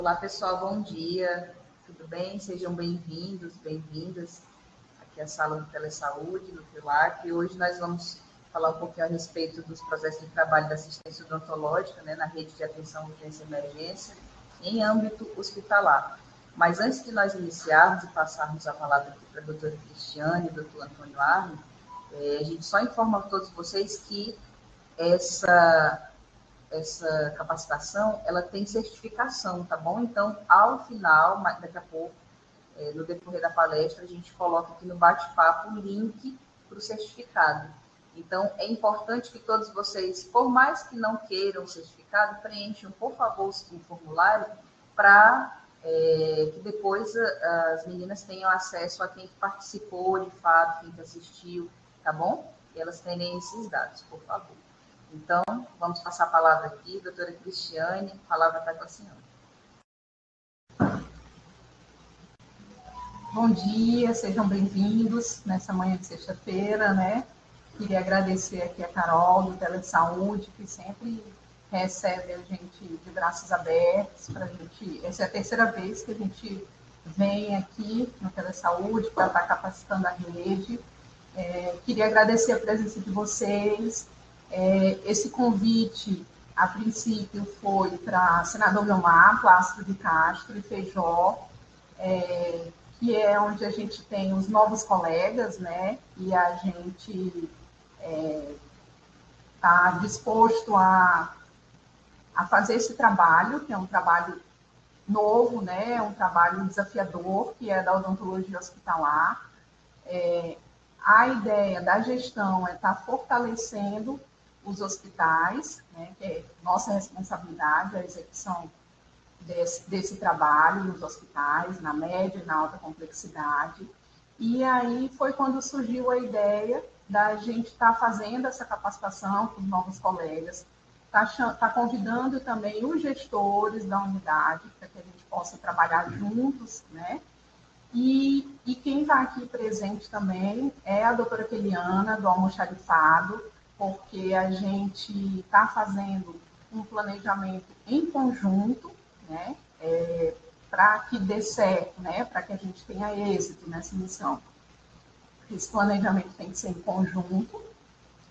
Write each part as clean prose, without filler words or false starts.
Olá, pessoal, bom dia. Tudo bem? Sejam bem-vindos, bem-vindas aqui à sala do Telesaúde, do FILAC. E hoje nós vamos falar um pouquinho a respeito dos processos de trabalho da assistência odontológica, né, na rede de atenção urgência e emergência, em âmbito hospitalar. Mas antes de nós iniciarmos e passarmos a palavra aqui para a doutora Cristiane e o doutor Antônio Arno, a gente só informa a todos vocês que essa capacitação, ela tem certificação, tá bom? Então, ao final, daqui a pouco, no decorrer da palestra, a gente coloca aqui no bate-papo o link para o certificado. Então, é importante que todos vocês, por mais que não queiram o certificado, preencham, por favor, o formulário para que depois as meninas tenham acesso a quem participou de fato, quem assistiu, tá bom? E elas terem esses dados, por favor. Então, vamos passar a palavra aqui, doutora Cristiane, a palavra está com a senhora. Bom dia, sejam bem-vindos nessa manhã de sexta-feira, né? Queria agradecer aqui a Carol do Telesaúde, que sempre recebe a gente de braços abertos para a gente. Essa é a terceira vez que a gente vem aqui no Telesaúde para estar capacitando a rede. Queria agradecer a presença de vocês. Esse convite, a princípio, foi para Senador Guiomar, Plácido de Castro e Feijó, que é onde a gente tem os novos colegas, né? E a gente está disposto a fazer esse trabalho, que é um trabalho novo, né? É um trabalho desafiador, que é da odontologia hospitalar. A ideia da gestão é estar fortalecendo os hospitais, né, que é nossa responsabilidade, a execução desse trabalho nos hospitais, na média e na alta complexidade. E aí foi quando surgiu a ideia da gente estar fazendo essa capacitação com os novos colegas, tá convidando também os gestores da unidade, para que a gente possa trabalhar juntos, né? E quem está aqui presente também é a doutora Keliana, do almoxarifado, porque a gente está fazendo um planejamento em conjunto, né, para que dê certo, né, para que a gente tenha êxito nessa missão. Esse planejamento tem que ser em conjunto.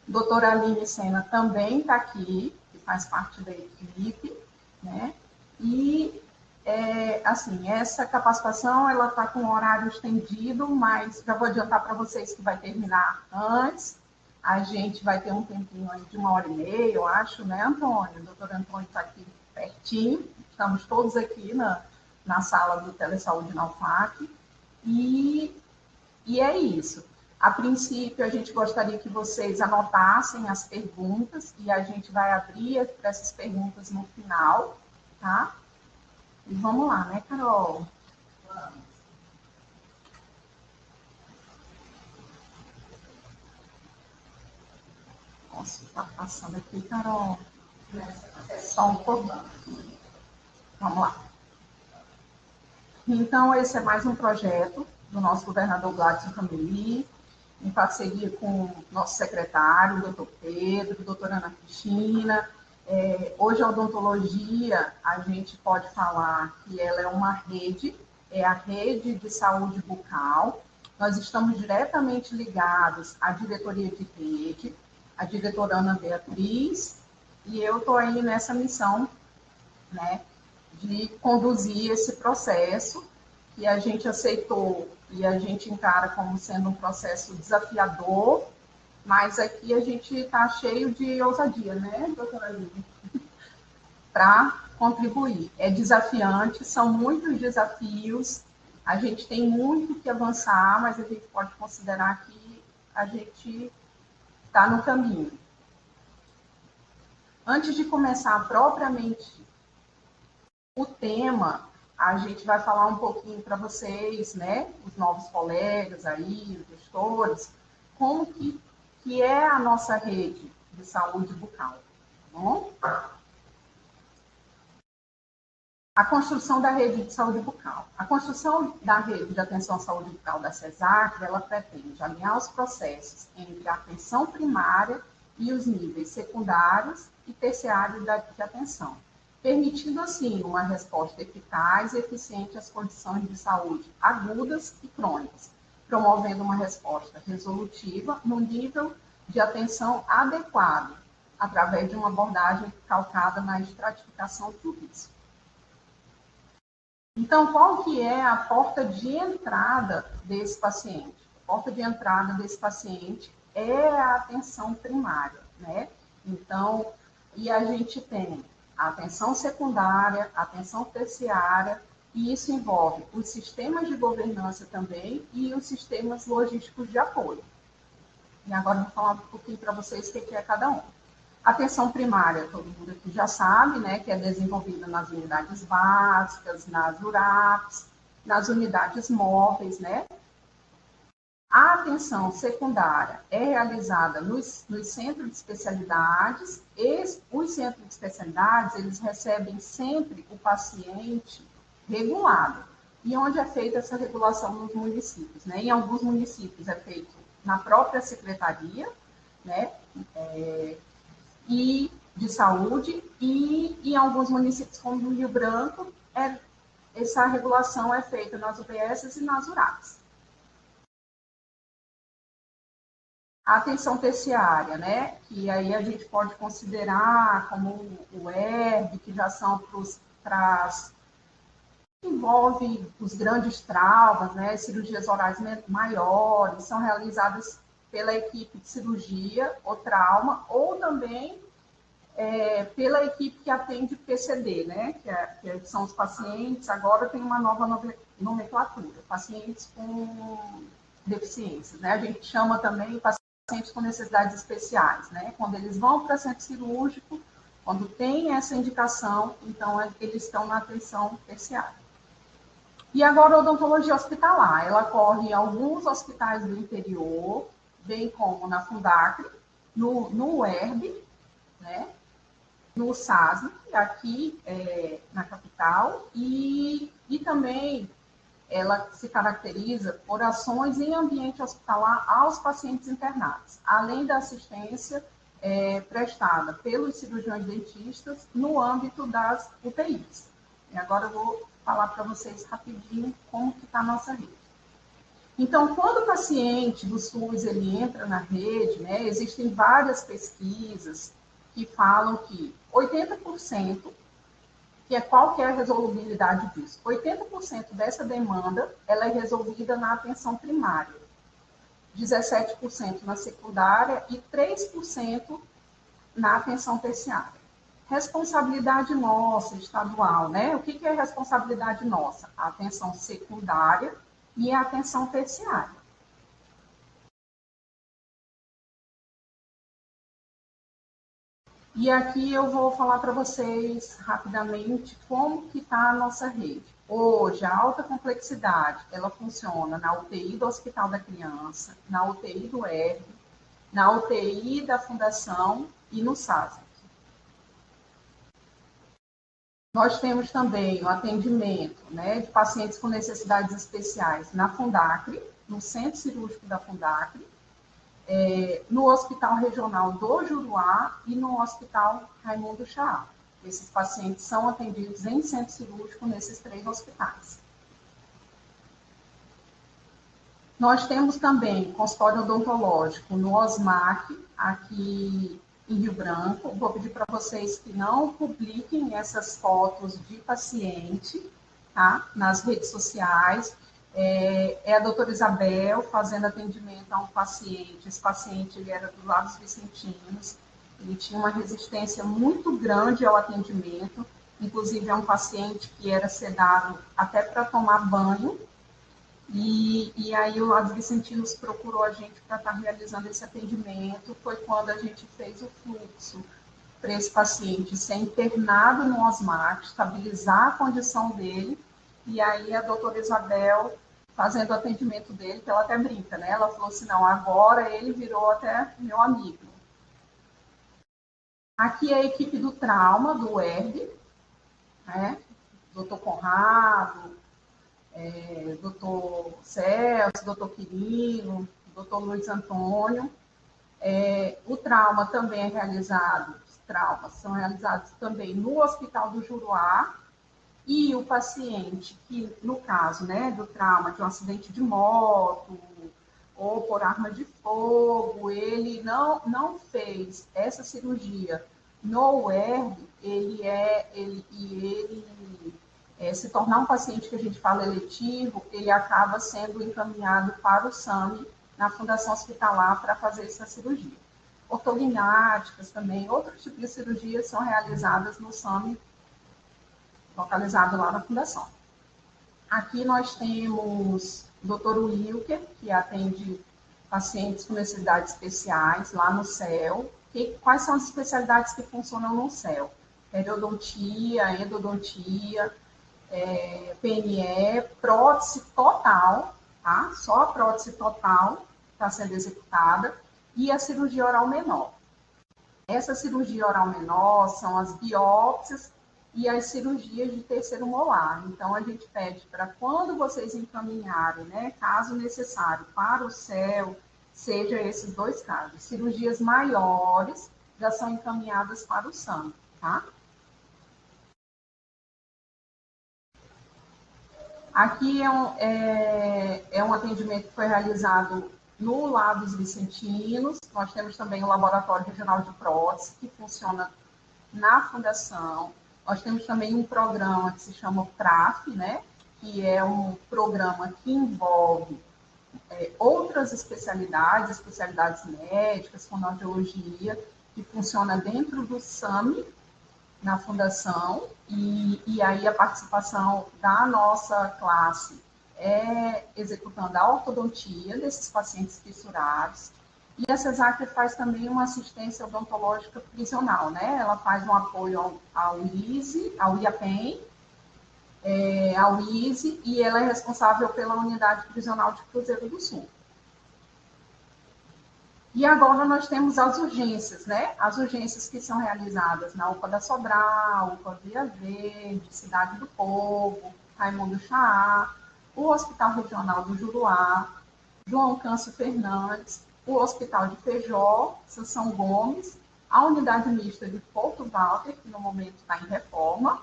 Doutora Aline Sena também está aqui, que faz parte da equipe, né, e assim, essa capacitação, ela está com um horário estendido, mas já vou adiantar para vocês que vai terminar antes. A gente vai ter um tempinho aí de 1h30, eu acho, né, Antônio? O doutor Antônio está aqui pertinho, estamos todos aqui na sala do Telesaúde na UFAC, e é isso. A princípio, a gente gostaria que vocês anotassem as perguntas, e a gente vai abrir para essas perguntas no final, tá? E vamos lá, né, Carol? Vamos. Nossa, está passando aqui, Carol. Só um pouquinho. Vamos lá. Então, esse é mais um projeto do nosso governador Gladson Cameli, em parceria com o nosso secretário, o doutor Pedro, a doutora Ana Cristina. Hoje, a odontologia, a gente pode falar que ela é uma rede, é a rede de saúde bucal. Nós estamos diretamente ligados à diretoria de rede, a diretora Ana Beatriz, e eu estou aí nessa missão, né, de conduzir esse processo, que a gente aceitou e a gente encara como sendo um processo desafiador, mas aqui a gente está cheio de ousadia, né, doutora Aline? Para contribuir. É desafiante, são muitos desafios, a gente tem muito que avançar, mas a gente pode considerar que a gente está no caminho. Antes de começar propriamente o tema, a gente vai falar um pouquinho para vocês, né, os novos colegas aí, os gestores, como que é a nossa rede de saúde bucal, tá bom? A construção da rede de saúde bucal. A construção da rede de atenção à saúde bucal da CESAC, ela pretende alinhar os processos entre a atenção primária e os níveis secundários e terciários de atenção, permitindo, assim, uma resposta eficaz e eficiente às condições de saúde agudas e crônicas, promovendo uma resposta resolutiva no nível de atenção adequado, através de uma abordagem calcada na estratificação do risco. Então, qual que é a porta de entrada desse paciente? A porta de entrada desse paciente é a atenção primária, né? Então, e a gente tem a atenção secundária, a atenção terciária, e isso envolve os sistemas de governança também e os sistemas logísticos de apoio. E agora eu vou falar um pouquinho para vocês o que é cada um. A atenção primária, todo mundo aqui já sabe, né, que é desenvolvida nas unidades básicas, nas URAPs, nas unidades móveis, né? A atenção secundária é realizada nos centros de especialidades. Os centros de especialidades, eles recebem sempre o paciente regulado. E onde é feita essa regulação nos municípios, né? Em alguns municípios é feito na própria secretaria, né? E de saúde, e em alguns municípios, como no Rio Branco, essa regulação é feita nas UBSs e nas URAPs. A atenção terciária, né, que aí a gente pode considerar como o ERB, que já são envolve os grandes traumas, né, cirurgias orais maiores, são realizadas pela equipe de cirurgia ou trauma, ou também pela equipe que atende PCD, né, que são os pacientes, agora tem uma nova nomenclatura, pacientes com deficiências, né, a gente chama também pacientes com necessidades especiais, né, quando eles vão para centro cirúrgico, quando tem essa indicação, então eles estão na atenção terciária. E agora a odontologia hospitalar, ela ocorre em alguns hospitais do interior, bem como na Fundacre, no UERB, né, no SASM, aqui na capital, e também ela se caracteriza por ações em ambiente hospitalar aos pacientes internados, além da assistência prestada pelos cirurgiões dentistas no âmbito das UTIs. E agora eu vou falar para vocês rapidinho como que está a nossa rede. Então, quando o paciente do SUS ele entra na rede, né, existem várias pesquisas que falam que 80%, que é qual que é a resolubilidade disso? 80% dessa demanda ela é resolvida na atenção primária, 17% na secundária e 3% na atenção terciária. Responsabilidade nossa, estadual, né? O que é responsabilidade nossa? A atenção secundária e a atenção terciária. E aqui eu vou falar para vocês rapidamente como que está a nossa rede. Hoje, a alta complexidade, ela funciona na UTI do Hospital da Criança, na UTI do ERB, na UTI da Fundação e no SASM. Nós temos também o atendimento, né, de pacientes com necessidades especiais na Fundacre, no Centro Cirúrgico da Fundacre, no Hospital Regional do Juruá e no Hospital Raimundo Chaá. Esses pacientes são atendidos em centro cirúrgico nesses 3 hospitais. Nós temos também consultório odontológico no OSMAC, aqui em Rio Branco. Vou pedir para vocês que não publiquem essas fotos de paciente, tá, nas redes sociais. É a doutora Isabel fazendo atendimento a um paciente. Esse paciente ele era dos Lados Vicentinos, ele tinha uma resistência muito grande ao atendimento, inclusive é um paciente que era sedado até para tomar banho, e aí o Lados Vicentinos procurou a gente para estar realizando esse atendimento. Foi quando a gente fez o fluxo para esse paciente ser internado no OSMAC, estabilizar a condição dele, e aí a doutora Isabel fazendo o atendimento dele, que ela até brinca, né? Ela falou assim, não, agora ele virou até meu amigo. Aqui é a equipe do trauma, do ERB, né? Doutor Conrado, doutor Celso, doutor Quirino, doutor Luiz Antônio. O trauma também é realizado traumas são realizados também no Hospital do Juruá, e o paciente que, no caso, né, do trauma de um acidente de moto ou por arma de fogo, ele não fez essa cirurgia no UERB, se tornar um paciente que a gente fala eletivo, ele acaba sendo encaminhado para o SAMI, na Fundação Hospitalar, para fazer essa cirurgia. Ortognáticas também, outros tipos de cirurgias são realizadas no SAMI, localizado lá na Fundação. Aqui nós temos o Dr. Wilker, que atende pacientes com necessidades especiais lá no CEL. Quais são as especialidades que funcionam no CEL? Periodontia, endodontia, PNE, prótese total, tá? Só a prótese total está sendo executada, e a cirurgia oral menor. Essa cirurgia oral menor são as biópsias e as cirurgias de terceiro molar. Então, a gente pede para quando vocês encaminharem, né, caso necessário, para o CEL, seja esses dois casos. Cirurgias maiores já são encaminhadas para o SAMI, tá? Aqui é um atendimento que foi realizado no Lar dos Vicentinos. Nós temos também o Laboratório Regional de Prótese, que funciona na Fundação. Nós temos também um programa que se chama PRAF, né? Que é um programa que envolve outras especialidades médicas, fonoaudiologia, que funciona dentro do SAMI, na Fundação, e aí a participação da nossa classe é executando a ortodontia desses pacientes fissurados, e a CESAC faz também uma assistência odontológica prisional, né? Ela faz um apoio ao ISE, ao IAPEN, ao ISE, e ela é responsável pela unidade prisional de Cruzeiro do Sul. E agora nós temos as urgências, né? As urgências que são realizadas na UPA da Sobral, UPA Via Verde, Cidade do Povo, Raimundo Chaá, o Hospital Regional do Juruá, João Câncio Fernandes, o Hospital de Feijó, Sansão Gomes, a Unidade Mista de Porto Walter, que no momento está em reforma,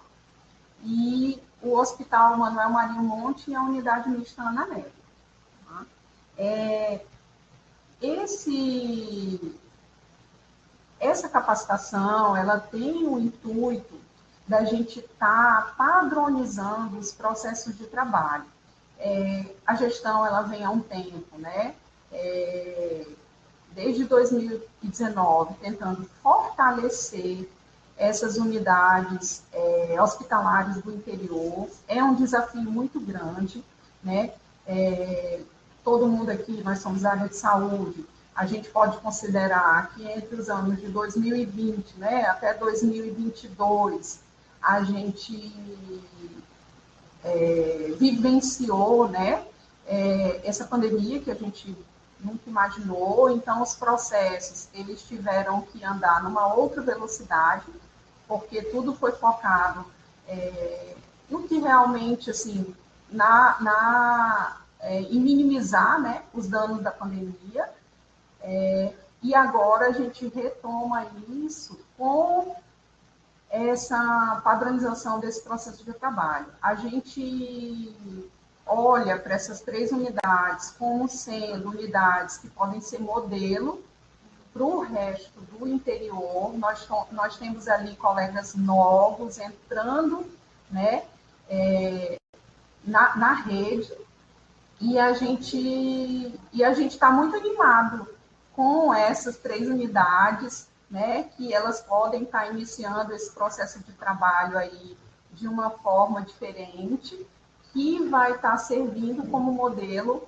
e o Hospital Manuel Marinho Monte e a Unidade Mista Ana Neto. Tá? Essa capacitação, ela tem o intuito da gente estar padronizando os processos de trabalho. A gestão, ela vem há um tempo, né? Desde 2019, tentando fortalecer essas unidades hospitalares do interior. É um desafio muito grande, né? Todo mundo aqui, nós somos da área de saúde, a gente pode considerar que entre os anos de 2020, né, até 2022, a gente vivenciou, né, essa pandemia que a gente nunca imaginou. Então, os processos, eles tiveram que andar numa outra velocidade, porque tudo foi focado no que realmente, assim, em minimizar, né, os danos da pandemia, e agora a gente retoma isso com essa padronização desse processo de trabalho. A gente olha para essas 3 unidades como sendo unidades que podem ser modelo para o resto do interior. Nós temos ali colegas novos entrando, né, na rede, e a gente está muito animado com essas 3 unidades, né, que elas podem estar iniciando esse processo de trabalho aí de uma forma diferente, que vai estar servindo como modelo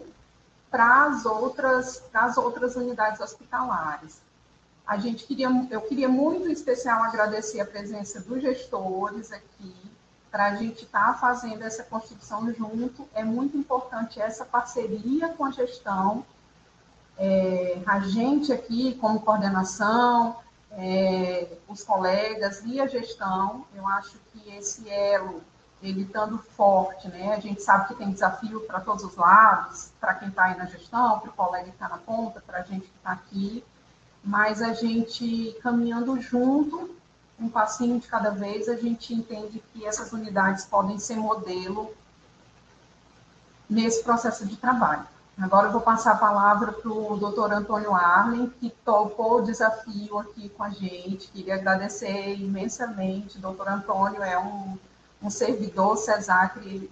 para as outras unidades hospitalares. Eu queria muito, em especial, agradecer a presença dos gestores aqui, para a gente estar fazendo essa construção junto. É muito importante essa parceria com a gestão, a gente aqui como coordenação, os colegas e a gestão. Eu acho que esse elo, ele estando forte, né? A gente sabe que tem desafio para todos os lados, para quem está aí na gestão, para o colega que está na ponta, para a gente que está aqui, mas a gente caminhando junto, um passinho de cada vez, a gente entende que essas unidades podem ser modelo nesse processo de trabalho. Agora eu vou passar a palavra para o doutor Antônio Arlen, que topou o desafio aqui com a gente. Queria agradecer imensamente. O doutor Antônio é um servidor CESAC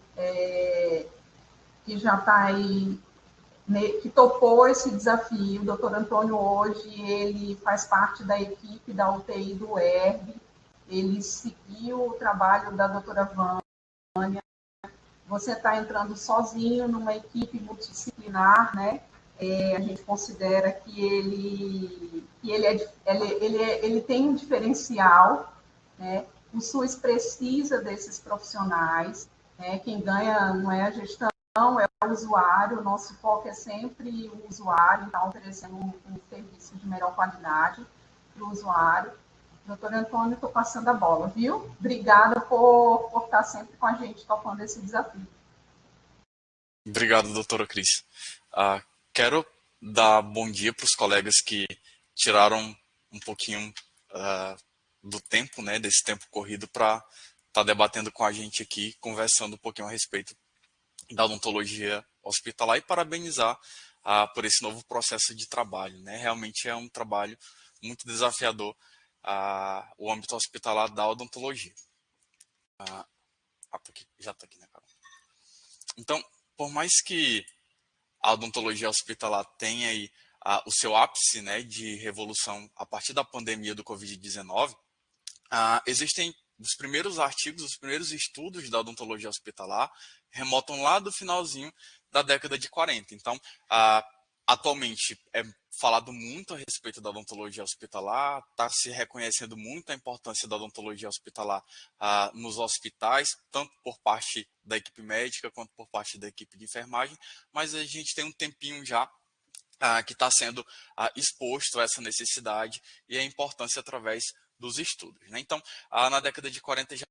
que já está aí, que topou esse desafio. O doutor Antônio hoje, ele faz parte da equipe da UTI do ERB, ele seguiu o trabalho da doutora Vânia. Você está entrando sozinho numa equipe multidisciplinar, né? A gente considera que ele tem um diferencial, né? O SUS precisa desses profissionais, né? Quem ganha não é a gestão, é o usuário. O nosso foco é sempre o usuário, então oferecendo um serviço de melhor qualidade para o usuário. Doutor Antônio, estou passando a bola, viu? Obrigada por estar sempre com a gente tocando esse desafio. Obrigado, doutora Cris. Quero dar bom dia para os colegas que tiraram um pouquinho do tempo, né, desse tempo corrido, para estar debatendo com a gente aqui, conversando um pouquinho a respeito da odontologia hospitalar e parabenizar por esse novo processo de trabalho, né? Realmente é um trabalho muito desafiador o âmbito hospitalar da odontologia. Porque já está aqui, né, Carol? Então, por mais que a odontologia hospitalar tenha aí o seu ápice, né, de revolução a partir da pandemia do Covid-19, existem os primeiros artigos, os primeiros estudos da odontologia hospitalar remontam lá do finalzinho da década de 40. Então, atualmente é falado muito a respeito da odontologia hospitalar, está se reconhecendo muito a importância da odontologia hospitalar nos hospitais, tanto por parte da equipe médica quanto por parte da equipe de enfermagem, mas a gente tem um tempinho já que está sendo exposto a essa necessidade e a importância através dos estudos, né? Então, na década de 40 já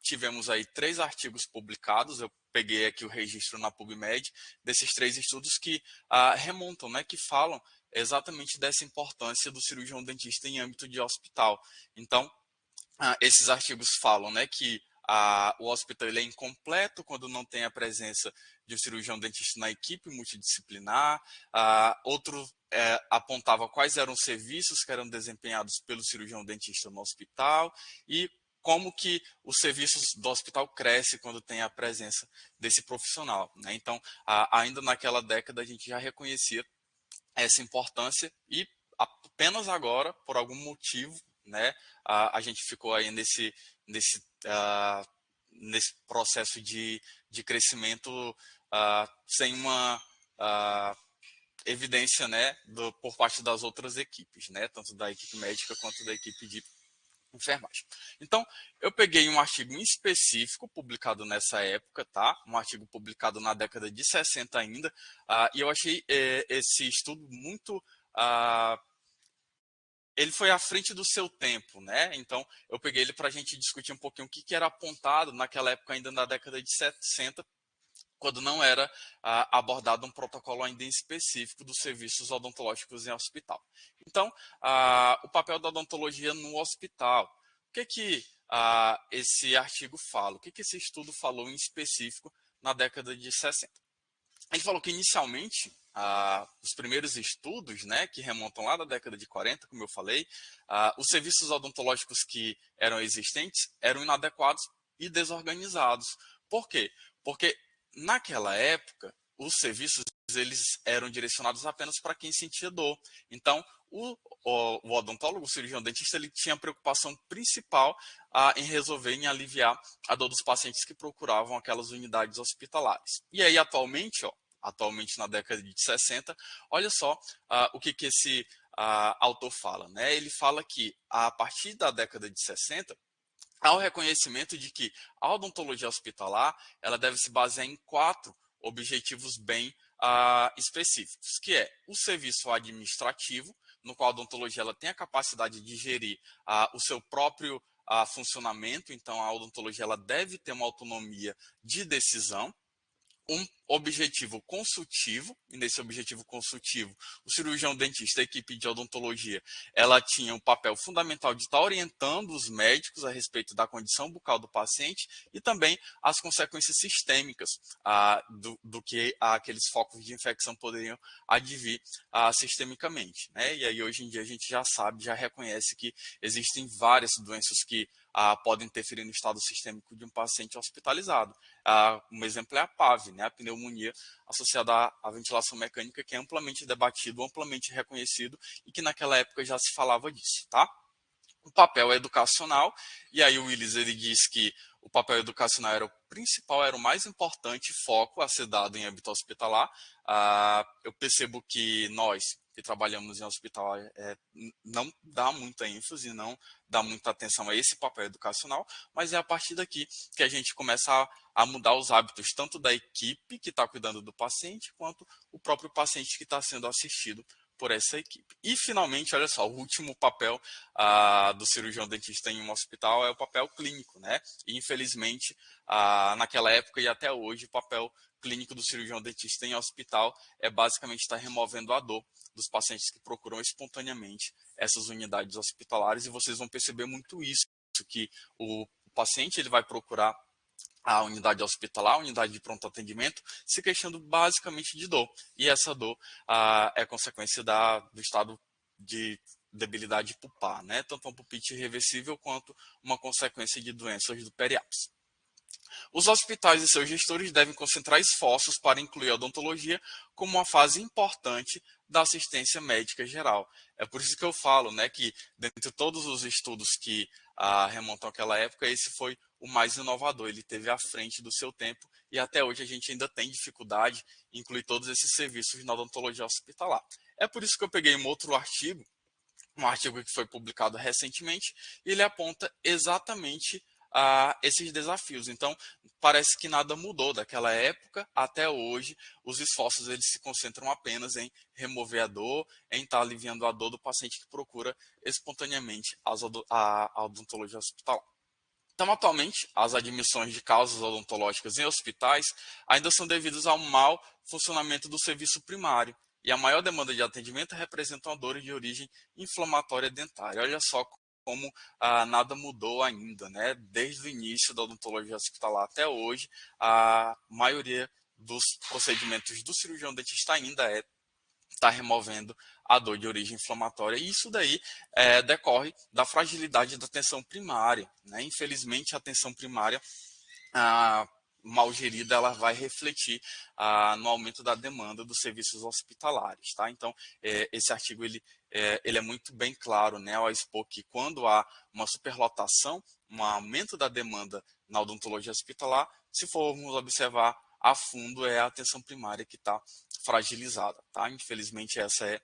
tivemos aí 3 artigos publicados. Eu peguei aqui o registro na PubMed desses 3 estudos que remontam, né, que falam exatamente dessa importância do cirurgião dentista em âmbito de hospital. Então, esses artigos falam, né, que o hospital ele é incompleto quando não tem a presença de um cirurgião dentista na equipe multidisciplinar. Outro apontava quais eram os serviços que eram desempenhados pelo cirurgião dentista no hospital e como que os serviços do hospital crescem quando tem a presença desse profissional, né? Então, ainda naquela década a gente já reconhecia essa importância e apenas agora, por algum motivo, né, a gente ficou aí nesse processo de crescimento sem uma evidência, né, por parte das outras equipes, né, tanto da equipe médica quanto da equipe de enfermagem. Então, eu peguei um artigo em específico publicado nessa época, tá? Um artigo publicado na década de 60 ainda, e eu achei esse estudo muito ele foi à frente do seu tempo, né? Então, eu peguei ele para a gente discutir um pouquinho o que era apontado naquela época, ainda na década de 60, quando não era abordado um protocolo ainda em específico dos serviços odontológicos em hospital. Então, o papel da odontologia no hospital. O que esse artigo fala? O que esse estudo falou em específico na década de 60? Ele falou que, inicialmente, os primeiros estudos, né, que remontam lá da década de 40, como eu falei, os serviços odontológicos que eram existentes eram inadequados e desorganizados. Por quê? Porque, naquela época, os serviços eles eram direcionados apenas para quem sentia dor. Então, o odontólogo, o cirurgião dentista, ele tinha a preocupação principal em resolver, em aliviar a dor dos pacientes que procuravam aquelas unidades hospitalares. E aí, atualmente na década de 60, olha só o que esse autor fala, né? Ele fala que, a partir da década de 60, há o reconhecimento de que a odontologia hospitalar ela deve se basear em 4 objetivos bem específicos, que é o serviço administrativo, no qual a odontologia ela tem a capacidade de gerir o seu próprio funcionamento. Então, a odontologia ela deve ter uma autonomia de decisão. um objetivo consultivo, e nesse objetivo consultivo, o cirurgião dentista, a equipe de odontologia, ela tinha o papel fundamental de estar orientando os médicos a respeito da condição bucal do paciente e também as consequências sistêmicas do que aqueles focos de infecção poderiam advir sistemicamente, né? E aí hoje em dia a gente já sabe, já reconhece que existem várias doenças que podem interferir no estado sistêmico de um paciente hospitalizado. Um exemplo é a PAV, né, a pneumonia associada à ventilação mecânica, que é amplamente debatido, amplamente reconhecido e que naquela época já se falava disso, tá? O papel educacional, e aí o Willis ele diz que o papel educacional era o principal, era o mais importante foco a ser dado em âmbito hospitalar. Eu percebo que nós que trabalhamos em hospital não dá muita ênfase, não dá muita atenção a esse papel educacional, mas é a partir daqui que a gente começa a mudar os hábitos, tanto da equipe que está cuidando do paciente, quanto o próprio paciente que está sendo assistido por essa equipe. E, finalmente, olha só, o último papel do cirurgião dentista em um hospital é o papel clínico, né? E, infelizmente, naquela época e até hoje, o papel clínico do cirurgião dentista em hospital é basicamente estar removendo a dor dos pacientes que procuram espontaneamente essas unidades hospitalares, e vocês vão perceber muito isso, que o paciente ele vai procurar a unidade hospitalar, a unidade de pronto atendimento, se queixando basicamente de dor. E essa dor é consequência do estado de debilidade pulpar, né? Tanto uma pulpite irreversível quanto uma consequência de doenças do periápse. Os hospitais e seus gestores devem concentrar esforços para incluir a odontologia como uma fase importante da assistência médica geral. É por isso que eu falo, né, que dentre todos os estudos que remontam àquela época, esse foi o mais inovador. Ele esteve à frente do seu tempo e até hoje a gente ainda tem dificuldade em incluir todos esses serviços na odontologia hospitalar. É por isso que eu peguei um outro artigo, um artigo que foi publicado recentemente, e ele aponta exatamente esses desafios. Então, parece que nada mudou daquela época até hoje. Os esforços eles se concentram apenas em remover a dor, em estar aliviando a dor do paciente que procura espontaneamente a odontologia hospitalar. Então, atualmente, as admissões de causas odontológicas em hospitais ainda são devidas ao mau funcionamento do serviço primário, e a maior demanda de atendimento representam dores de origem inflamatória dentária. Olha só como nada mudou ainda, né? Desde o início da odontologia hospitalar até hoje, a maioria dos procedimentos do cirurgião dentista ainda está removendo a dor de origem inflamatória. E isso daí decorre da fragilidade da atenção primária, né? Infelizmente, a atenção primária mal gerida, ela vai refletir no aumento da demanda dos serviços hospitalares, tá? Então, esse artigo ele é muito bem claro, né, ao expor que quando há uma superlotação, um aumento da demanda na odontologia hospitalar, se formos observar a fundo, é a atenção primária que está fragilizada, tá? Infelizmente, essa é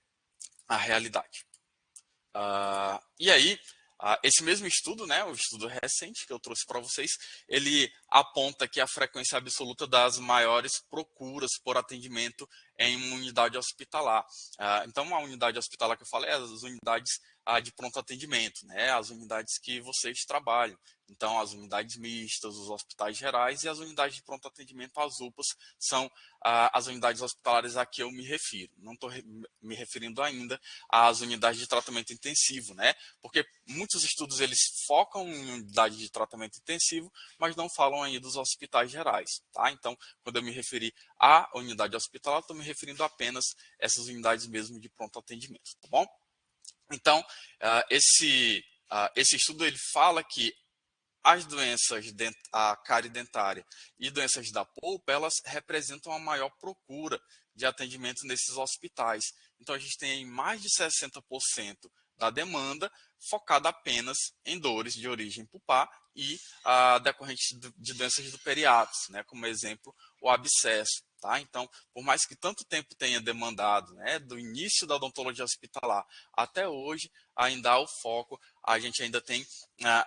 a realidade. E aí, esse mesmo estudo, né, o estudo recente que eu trouxe para vocês, ele aponta que a frequência absoluta das maiores procuras por atendimento em uma unidade hospitalar. Então, a unidade hospitalar que eu falei é as unidades de pronto atendimento, né, as unidades que vocês trabalham. Então, as unidades mistas, os hospitais gerais e as unidades de pronto atendimento, as UPAs, são as unidades hospitalares a que eu me refiro. Não estou me referindo ainda às unidades de tratamento intensivo, né? Porque muitos estudos eles focam em unidade de tratamento intensivo, mas não falam ainda dos hospitais gerais, tá? Então, quando eu me referi à unidade hospitalar, estou me referindo apenas a essas unidades mesmo de pronto atendimento, tá bom? Então, esse estudo ele fala que as doenças, a cárie dentária e doenças da polpa, elas representam a maior procura de atendimento nesses hospitais. Então, a gente tem mais de 60% da demanda focada apenas em dores de origem pulpar e decorrentes de doenças do periápse, né? Como exemplo, o abscesso. Tá? Então, por mais que tanto tempo tenha demandado, né, do início da odontologia hospitalar até hoje, ainda há o foco, a gente ainda tem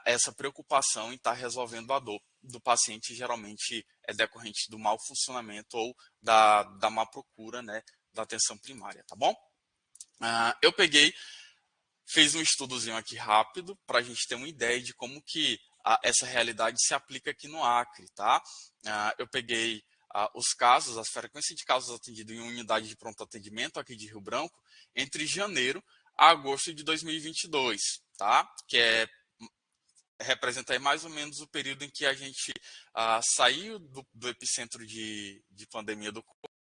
essa preocupação em estar resolvendo a dor do paciente, geralmente é decorrente do mau funcionamento ou da má procura, né, da atenção primária, tá bom? Eu fiz um estudozinho aqui rápido para a gente ter uma ideia de como que essa realidade se aplica aqui no Acre, tá? Eu peguei os casos, a frequência de casos atendidos em unidade de pronto atendimento aqui de Rio Branco entre janeiro a agosto de 2022, tá? Que representa aí mais ou menos o período em que a gente saiu do epicentro de pandemia do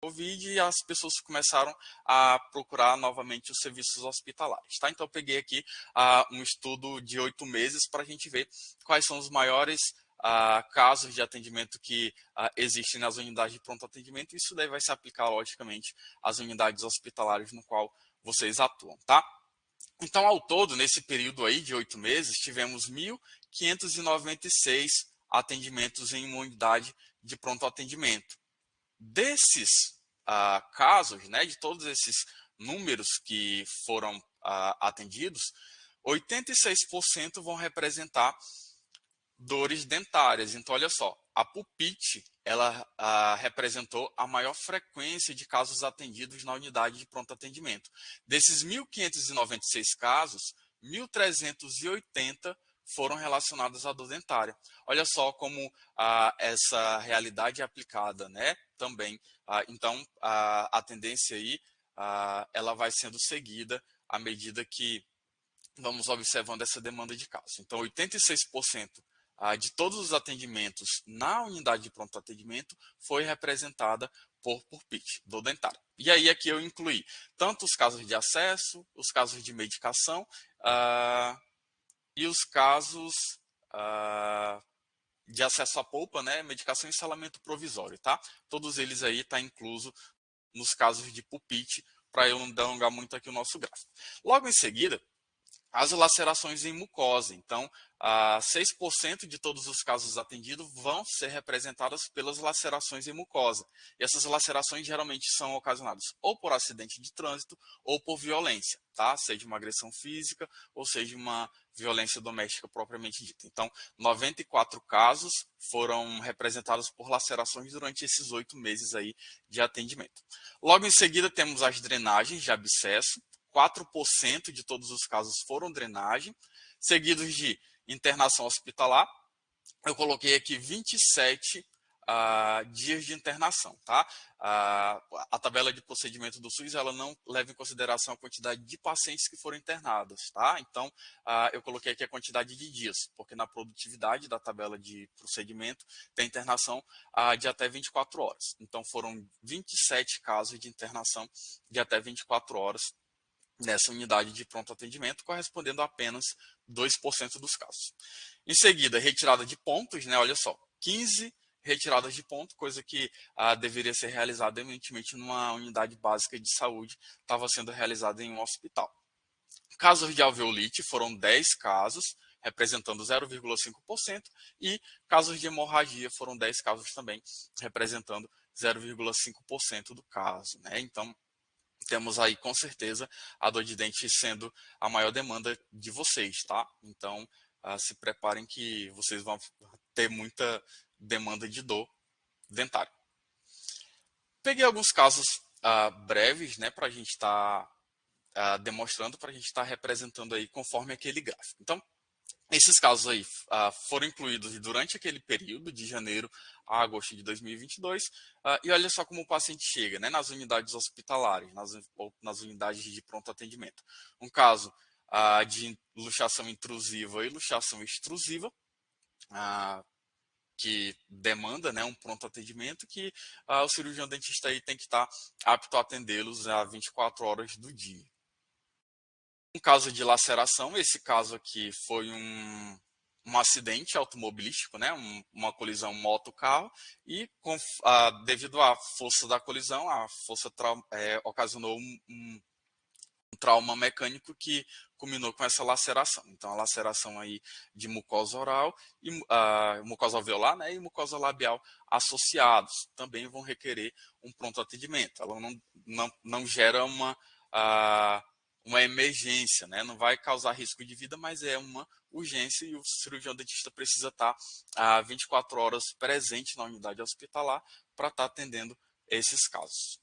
Covid e as pessoas começaram a procurar novamente os serviços hospitalares. Tá? Então, eu peguei aqui um estudo de 8 meses para a gente ver quais são os maiores casos de atendimento que existem nas unidades de pronto atendimento. Isso daí vai se aplicar, logicamente, às unidades hospitalares no qual vocês atuam. Tá? Então, ao todo, nesse período aí de 8 meses, tivemos 1.596 atendimentos em uma unidade de pronto atendimento. Desses casos, né, de todos esses números que foram atendidos, 86% vão representar dores dentárias. Então, olha só, a pulpite, ela representou a maior frequência de casos atendidos na unidade de pronto atendimento. Desses 1.596 casos, 1.380 foram relacionados à dor dentária. Olha só como essa realidade é aplicada, né? Também. Então, a tendência aí, ela vai sendo seguida à medida que vamos observando essa demanda de casos. Então, 86% de todos os atendimentos na unidade de pronto atendimento foi representada por PIT, dor dentária. E aí aqui eu incluí tanto os casos de acesso, os casos de medicação e os casos de acesso à polpa, né, medicação e selamento provisório, tá? Todos eles aí tá incluso nos casos de pulpite, para eu não delongar muito aqui o nosso gráfico. Logo em seguida, as lacerações em mucosa. Então, 6% de todos os casos atendidos vão ser representadas pelas lacerações em mucosa. E essas lacerações geralmente são ocasionadas ou por acidente de trânsito ou por violência, tá? Seja uma agressão física ou seja uma violência doméstica propriamente dita. Então, 94 casos foram representados por lacerações durante esses 8 meses aí de atendimento. Logo em seguida, temos as drenagens de abscesso. 4% de todos os casos foram drenagem, seguidos de internação hospitalar. Eu coloquei aqui 27 dias de internação. Tá? A tabela de procedimento do SUS ela não leva em consideração a quantidade de pacientes que foram internados. Tá? Então, eu coloquei aqui a quantidade de dias, porque na produtividade da tabela de procedimento tem internação de até 24 horas. Então, foram 27 casos de internação de até 24 horas nessa unidade de pronto atendimento, correspondendo a apenas 2% dos casos. Em seguida, retirada de pontos, né? Olha só, 15 retiradas de ponto, coisa que deveria ser realizada evidentemente numa unidade básica de saúde, estava sendo realizada em um hospital. Casos de alveolite foram 10 casos, representando 0,5%, e casos de hemorragia foram 10 casos também, representando 0,5% do caso. Né? Então, temos aí com certeza a dor de dente sendo a maior demanda de vocês, tá? Então, se preparem que vocês vão ter muita demanda de dor dentária. Peguei alguns casos breves, né, para a gente estar demonstrando, para a gente estar representando aí conforme aquele gráfico. Então, esses casos aí foram incluídos durante aquele período, de janeiro a agosto de 2022, e olha só como o paciente chega, né, nas unidades hospitalares, nas unidades de pronto atendimento. Um caso de luxação intrusiva e luxação extrusiva, que demanda, né, um pronto atendimento, que o cirurgião dentista aí tem que estar apto a atendê-los a 24 horas do dia. Um caso de laceração, esse caso aqui foi um acidente automobilístico, né? Uma colisão moto-carro, e devido à força da colisão, a força ocasionou um trauma mecânico que culminou com essa laceração. Então, a laceração aí de mucosa oral, e mucosa alveolar, né? E mucosa labial associados também vão requerer um pronto atendimento. Ela não gera uma emergência, né? Não vai causar risco de vida, mas é uma urgência e o cirurgião dentista precisa estar 24 horas presente na unidade hospitalar para estar atendendo esses casos.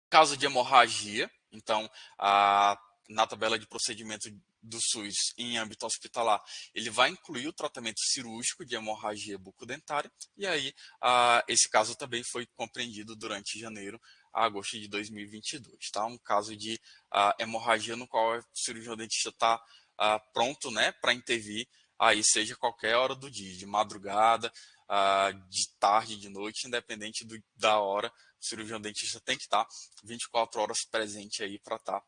Caso de hemorragia, então, na tabela de procedimento do SUS em âmbito hospitalar, ele vai incluir o tratamento cirúrgico de hemorragia bucodentária, e aí esse caso também foi compreendido durante janeiro a agosto de 2022, tá? Um caso de hemorragia no qual o cirurgião dentista está pronto, né, para intervir, aí seja qualquer hora do dia, de madrugada, de tarde, de noite, independente da hora, o cirurgião dentista tem que estar 24 horas presente aí para estar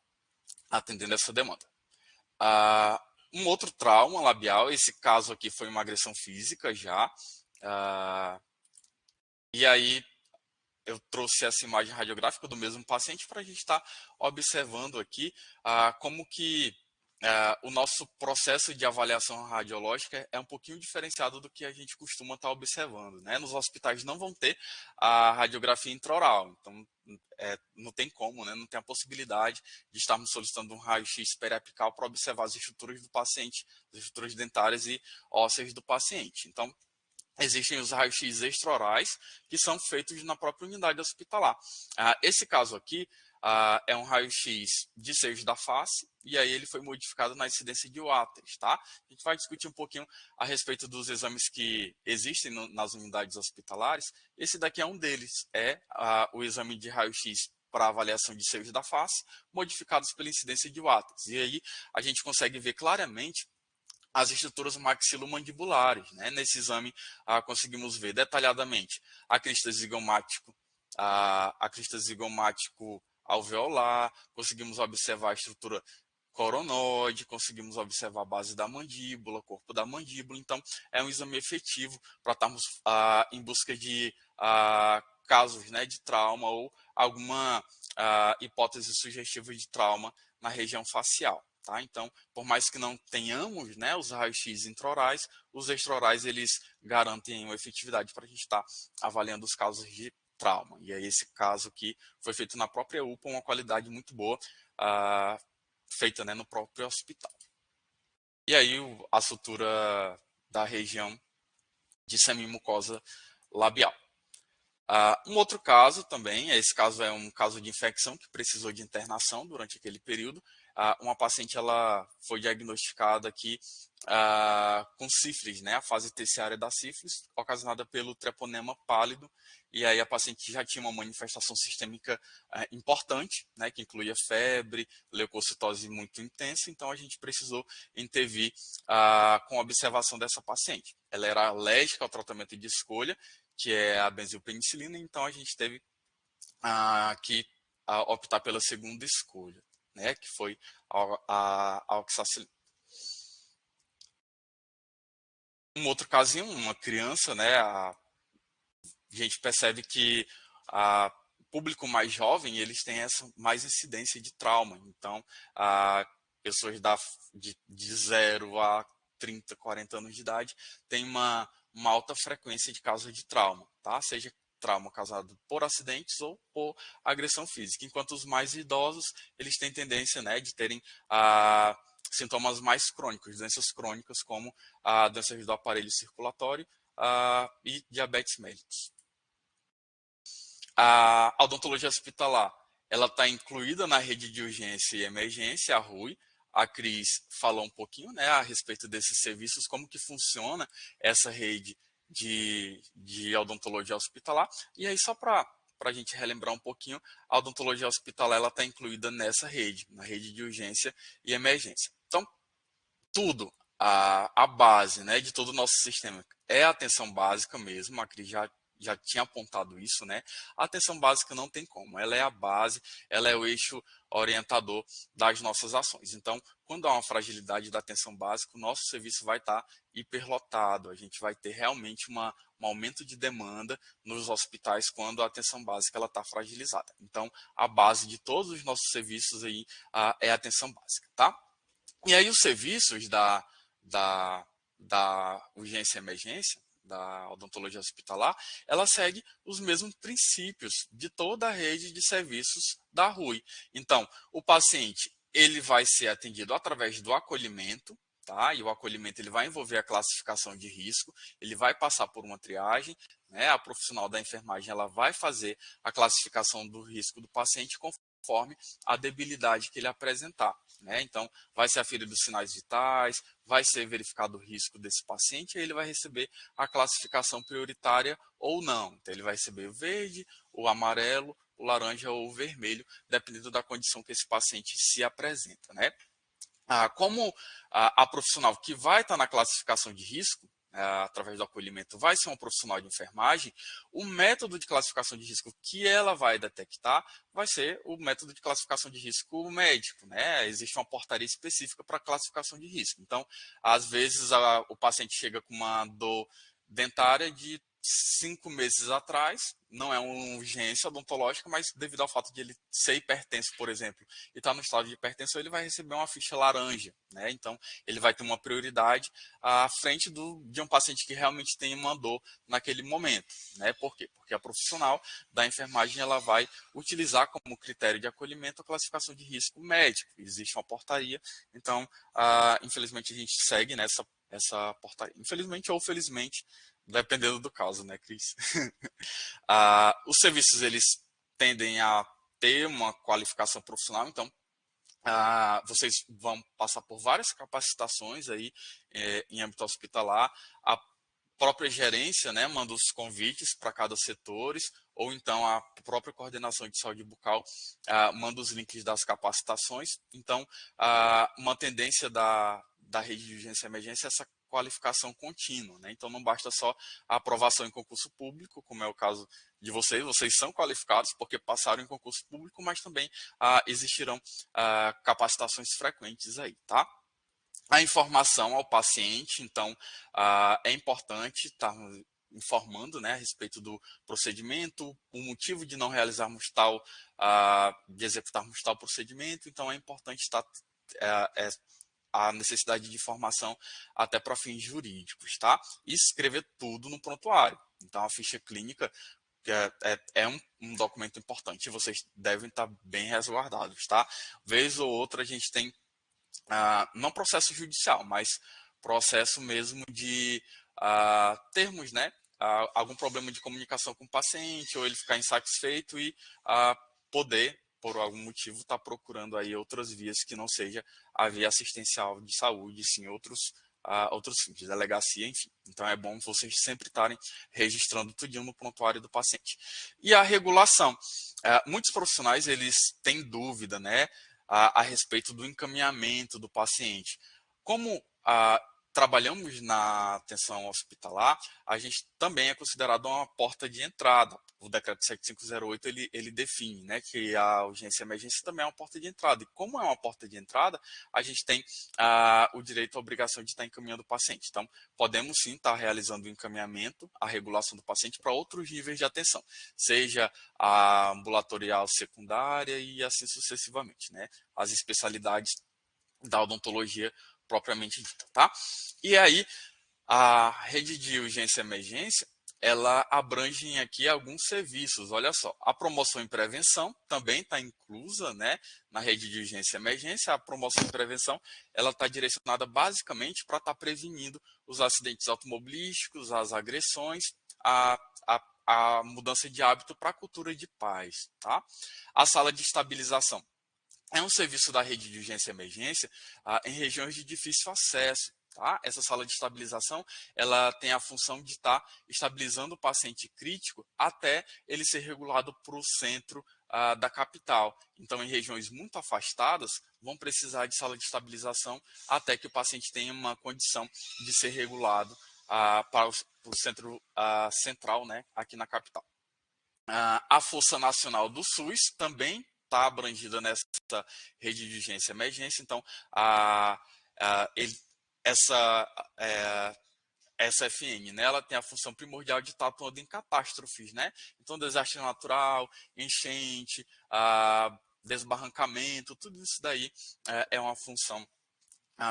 atendendo essa demanda. Um outro trauma labial, esse caso aqui foi uma agressão física já, e aí eu trouxe essa imagem radiográfica do mesmo paciente para a gente estar observando aqui como que o nosso processo de avaliação radiológica é um pouquinho diferenciado do que a gente costuma estar observando, né? Nos hospitais não vão ter a radiografia intraoral, então não tem como, né? Não tem a possibilidade de estarmos solicitando um raio-x periapical para observar as estruturas do paciente, as estruturas dentárias e ósseas do paciente. Então, existem os raios-x extraorais que são feitos na própria unidade hospitalar. Esse caso aqui é um raio-x de seios da face, e aí ele foi modificado na incidência de Watters, tá? A gente vai discutir um pouquinho a respeito dos exames que existem nas unidades hospitalares. Esse daqui é um deles, o exame de raio-x para avaliação de seios da face, modificados pela incidência de Watters. E aí a gente consegue ver claramente as estruturas maxilomandibulares, né? Nesse exame, conseguimos ver detalhadamente a crista zigomático, a crista zigomático alveolar, conseguimos observar a estrutura coronoide, conseguimos observar a base da mandíbula, corpo da mandíbula. Então, é um exame efetivo para estarmos em busca de casos, né, de trauma ou alguma hipótese sugestiva de trauma na região facial. Tá? Então, por mais que não tenhamos, né, os raios-x intraorais, os extraorais eles garantem uma efetividade para a gente estar avaliando os casos de trauma. E aí esse caso aqui foi feito na própria UPA, uma qualidade muito boa, feita, né, no próprio hospital. E aí a sutura da região de semimucosa labial. Um outro caso também, esse caso é um caso de infecção que precisou de internação durante aquele período. Uma paciente ela foi diagnosticada aqui com sífilis, né, a fase terciária da sífilis, ocasionada pelo treponema pálido, e aí a paciente já tinha uma manifestação sistêmica importante, né, que incluía febre, leucocitose muito intensa, então a gente precisou intervir com a observação dessa paciente. Ela era alérgica ao tratamento de escolha, que é a benzilpenicilina, então a gente teve que optar pela segunda escolha, né, que foi a oxacilina. Um outro casinho, uma criança, né, a gente percebe que o público mais jovem, eles têm essa mais incidência de trauma, então pessoas de 0 a 30, 40 anos de idade têm uma alta frequência de casos de trauma, tá? Seja trauma causado por acidentes ou por agressão física, enquanto os mais idosos, eles têm tendência, né, de terem sintomas mais crônicos, doenças crônicas como doenças do aparelho circulatório e diabetes mellitus. A odontologia hospitalar, ela está incluída na rede de urgência e emergência, a RUI. A Cris falou um pouquinho, né, a respeito desses serviços, como que funciona essa rede de odontologia hospitalar. E aí, só para a gente relembrar um pouquinho, a odontologia hospitalar está incluída nessa rede, na rede de urgência e emergência. Então, tudo, a base, né, de todo o nosso sistema é a atenção básica mesmo, a Cris já tinha apontado isso, né? A atenção básica não tem como, ela é a base, ela é o eixo orientador das nossas ações. Então, quando há uma fragilidade da atenção básica, o nosso serviço vai estar hiperlotado, a gente vai ter realmente um aumento de demanda nos hospitais quando a atenção básica está fragilizada. Então, a base de todos os nossos serviços aí é a atenção básica, tá? E aí os serviços da urgência e emergência, da odontologia hospitalar, ela segue os mesmos princípios de toda a rede de serviços da RUI. Então, o paciente ele vai ser atendido através do acolhimento, tá? E o acolhimento ele vai envolver a classificação de risco, ele vai passar por uma triagem, né? A profissional da enfermagem ela vai fazer a classificação do risco do paciente conforme a debilidade que ele apresentar, né? Então, vai ser aferido os sinais vitais, vai ser verificado o risco desse paciente, e ele vai receber a classificação prioritária ou não. Então, ele vai receber o verde, o amarelo, o laranja ou o vermelho, dependendo da condição que esse paciente se apresenta, né? Como a profissional que vai estar na classificação de risco, através do acolhimento, vai ser um profissional de enfermagem, o método de classificação de risco que ela vai detectar vai ser o método de classificação de risco médico, né? Existe uma portaria específica para classificação de risco. Então, às vezes, o paciente chega com uma dor dentária de 5 meses atrás, não é uma urgência odontológica, mas devido ao fato de ele ser hipertenso, por exemplo, e estar no estado de hipertensão, ele vai receber uma ficha laranja, né? Então, ele vai ter uma prioridade à frente de um paciente que realmente tem uma dor naquele momento, né? Por quê? Porque a profissional da enfermagem ela vai utilizar como critério de acolhimento a classificação de risco médico. Existe uma portaria, então, infelizmente, a gente segue nessa essa portaria. Infelizmente ou felizmente, dependendo do caso, né, Cris? Os serviços, eles tendem a ter uma qualificação profissional, então, vocês vão passar por várias capacitações aí em âmbito hospitalar. A própria gerência, né, manda os convites para cada setores, ou então a própria coordenação de saúde bucal manda os links das capacitações. Então, uma tendência da rede de urgência e emergência é essa qualificação contínua, né? Então, não basta só a aprovação em concurso público, como é o caso de vocês são qualificados porque passaram em concurso público, mas também existirão capacitações frequentes aí, tá? A informação ao paciente, então, é importante estar informando, né, a respeito do procedimento, o motivo de não realizarmos de executarmos tal procedimento, então é importante estar a necessidade de informação até para fins jurídicos, tá? E escrever tudo no prontuário. Então, a ficha clínica é um documento importante e vocês devem estar bem resguardados, tá? Vez ou outra a gente tem não processo judicial, mas processo mesmo de termos, né, algum problema de comunicação com o paciente, ou ele ficar insatisfeito e poder, por algum motivo, estar procurando aí outras vias que não seja a via assistencial de saúde, sim outros fins, de delegacia, enfim. Então é bom vocês sempre estarem registrando tudinho no prontuário do paciente. E a regulação. Muitos profissionais, eles têm dúvida, né, a respeito do encaminhamento do paciente. Como trabalhamos na atenção hospitalar, a gente também é considerado uma porta de entrada. O decreto 7508 ele define, né, que a urgência e emergência também é uma porta de entrada. E como é uma porta de entrada, a gente tem o direito, a obrigação de estar encaminhando o paciente. Então, podemos sim estar realizando o encaminhamento, a regulação do paciente para outros níveis de atenção, seja a ambulatorial secundária e assim sucessivamente, né? As especialidades da odontologia propriamente dita, tá? E aí, a rede de urgência e emergência, ela abrange aqui alguns serviços. Olha só, a promoção e prevenção também está inclusa, né, na rede de urgência e emergência. A promoção e prevenção, ela está direcionada basicamente para estar prevenindo os acidentes automobilísticos, as agressões, a mudança de hábito para a cultura de paz, tá? A sala de estabilização é um serviço da rede de urgência e emergência em regiões de difícil acesso. Tá? Essa sala de estabilização, ela tem a função de estar estabilizando o paciente crítico até ele ser regulado para o centro da capital. Então, em regiões muito afastadas, vão precisar de sala de estabilização até que o paciente tenha uma condição de ser regulado para o centro central, né, aqui na capital. A Força Nacional do SUS também está abrangida nessa rede de urgência e emergência. Então, essa FN, né, ela tem a função primordial de estar atuando em catástrofes, né? Então, desastre natural, enchente, desbarrancamento, tudo isso daí é uma função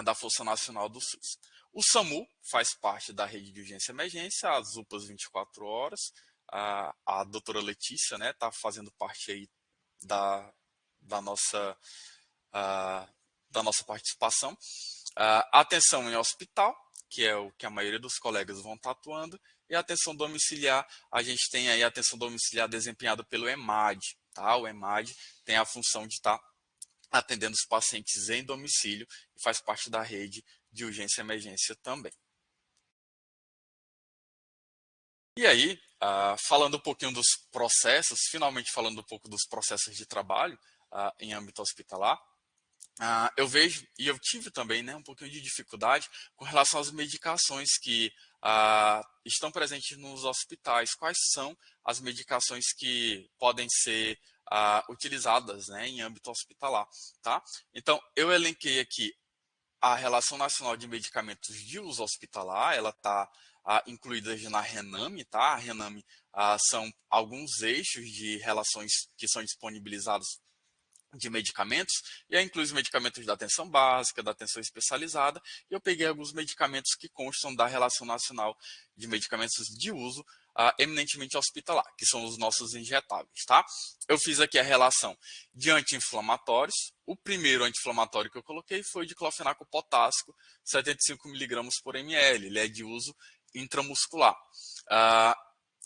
da Força Nacional do SUS. O SAMU faz parte da rede de urgência e emergência, as UPAs 24 horas. A doutora Letícia, né, está fazendo parte aí da nossa participação. Atenção em hospital, que é o que a maioria dos colegas vão estar atuando, E a atenção domiciliar, a gente tem aí a atenção domiciliar desempenhada pelo EMAD, tá? O EMAD tem a função de estar atendendo os pacientes em domicílio e faz parte da rede de urgência e emergência também. E aí, falando um pouquinho dos processos, finalmente falando um pouco dos processos de trabalho em âmbito hospitalar, eu vejo, e eu tive também, né, um pouquinho de dificuldade com relação às medicações que estão presentes nos hospitais. Quais são as medicações que podem ser utilizadas, né, em âmbito hospitalar, tá? Então, eu elenquei aqui a Relação Nacional de Medicamentos de Uso Hospitalar, ela está incluída na RENAME, tá? A RENAME são alguns eixos de relações que são disponibilizados de medicamentos, e aí inclui os medicamentos da atenção básica, da atenção especializada, e eu peguei alguns medicamentos que constam da Relação Nacional de Medicamentos de Uso eminentemente hospitalar, que são os nossos injetáveis, tá? Eu fiz aqui a relação de anti-inflamatórios. O primeiro anti-inflamatório que eu coloquei foi o diclofenaco potássico, 75 mg por ml, ele é de uso intramuscular.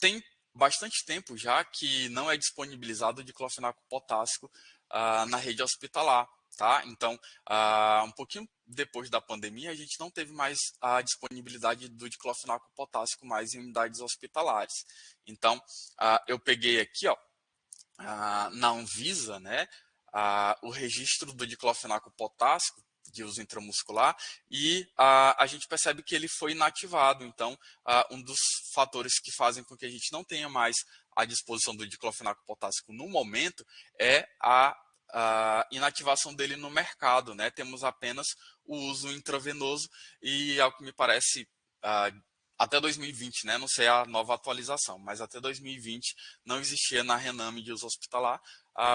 Tem bastante tempo já que não é disponibilizado o diclofenaco potássico na rede hospitalar, tá? Então, um pouquinho depois da pandemia, a gente não teve mais a disponibilidade do diclofenaco potássico mais em unidades hospitalares. Então, eu peguei aqui, ó, na Anvisa, né, o registro do diclofenaco potássico de uso intramuscular, e a gente percebe que ele foi inativado. Então, um dos fatores que fazem com que a gente não tenha mais à disposição do diclofenaco potássico no momento é a inativação dele no mercado, né? Temos apenas o uso intravenoso e, ao que me parece, até 2020, né? Não sei a nova atualização, mas até 2020 não existia na RENAME de uso hospitalar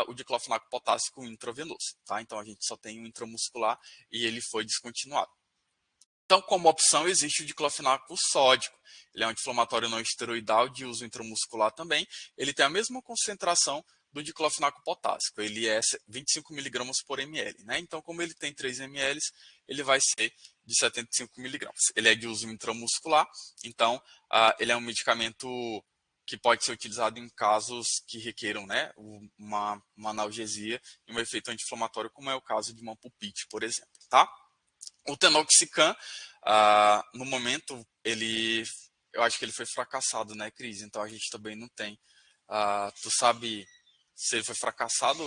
o diclofenaco potássico intravenoso, tá? Então a gente só tem o intramuscular e ele foi descontinuado. Então, como opção, existe o diclofenaco sódico. Ele é um anti-inflamatório não esteroidal de uso intramuscular também. Ele tem a mesma concentração do diclofenaco potássico. Ele é 25 mg por ml, né? Então, como ele tem 3 ml, ele vai ser de 75 mg. Ele é de uso intramuscular, então ele é um medicamento que pode ser utilizado em casos que requeram, né, uma analgesia e um efeito anti-inflamatório, como é o caso de uma pulpite, por exemplo, tá? O Tenoxicam, no momento, eu acho que ele foi fracassado, né, Cris? Então a gente também não tem. Tu sabe se ele foi fracassado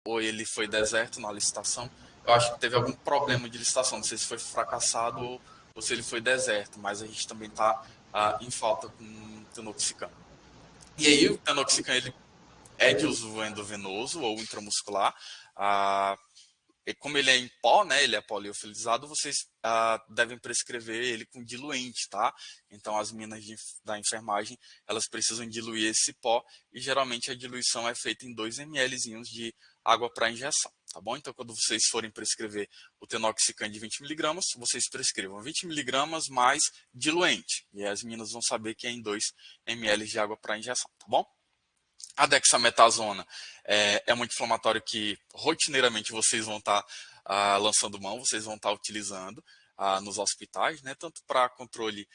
ou ele foi deserto na licitação? Eu acho que teve algum problema de licitação, não sei se foi fracassado ou se ele foi deserto, mas a gente também está em falta com o Tenoxicam. E aí o Tenoxicam, ele é de uso endovenoso ou intramuscular. Como ele é em pó, né, ele é poliofilizado, vocês devem prescrever ele com diluente, tá? Então as meninas da enfermagem, elas precisam diluir esse pó e geralmente a diluição é feita em 2 ml de água para injeção, tá bom? Então quando vocês forem prescrever o Tenoxicam de 20 mg, vocês prescrevam 20 mg mais diluente. E as meninas vão saber que é em 2 ml de água para injeção, tá bom? A dexametasona é um anti-inflamatório que rotineiramente vocês vão estar lançando mão, vocês vão estar utilizando nos hospitais, né, tanto para controle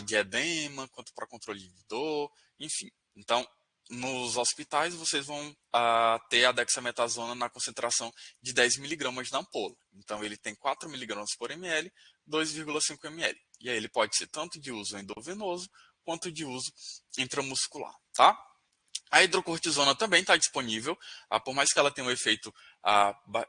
de edema, quanto para controle de dor, enfim. Então, nos hospitais vocês vão ter a dexametasona na concentração de 10 mg na ampola. Então, ele tem 4 mg por ml, 2,5 ml. E aí ele pode ser tanto de uso endovenoso, quanto de uso intramuscular, tá? A hidrocortisona também está disponível, por mais que ela tenha um efeito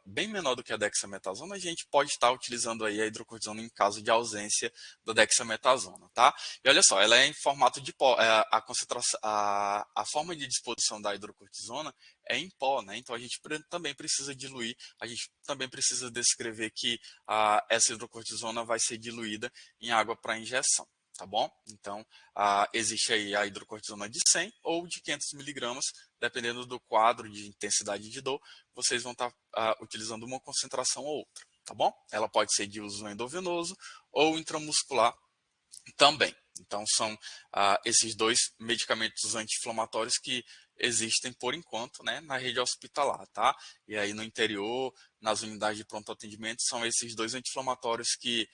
bem menor do que a dexametasona, a gente pode estar utilizando aí a hidrocortisona em caso de ausência da dexametasona, tá? E olha só, ela é em formato de pó, a concentração, a forma de disposição da hidrocortisona é em pó, né? Então a gente também precisa diluir, a gente também precisa descrever que essa hidrocortisona vai ser diluída em água para injeção. Tá bom? Então, existe aí a hidrocortisona de 100 ou de 500 mg, dependendo do quadro de intensidade de dor, vocês vão estar utilizando uma concentração ou outra, tá bom? Ela pode ser de uso endovenoso ou intramuscular também. Então, são esses dois medicamentos anti-inflamatórios que existem por enquanto, né, na rede hospitalar, tá? E aí no interior, nas unidades de pronto atendimento, são esses dois anti-inflamatórios que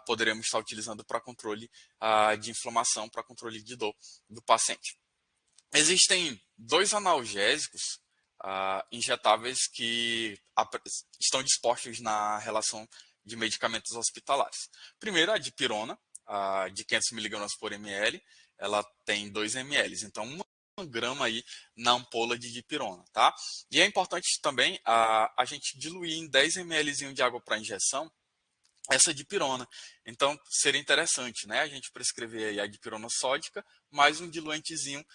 poderemos estar utilizando para controle de inflamação, para controle de dor do paciente. Existem dois analgésicos injetáveis que estão dispostos na relação de medicamentos hospitalares. Primeiro, a dipirona, de 500 mg por ml, ela tem 2 ml, então 1 grama aí na ampola de dipirona, tá? E é importante também a gente diluir em 10 ml de água para injeção essa dipirona. Então, seria interessante, né, a gente prescrever aí a dipirona sódica mais um diluentezinho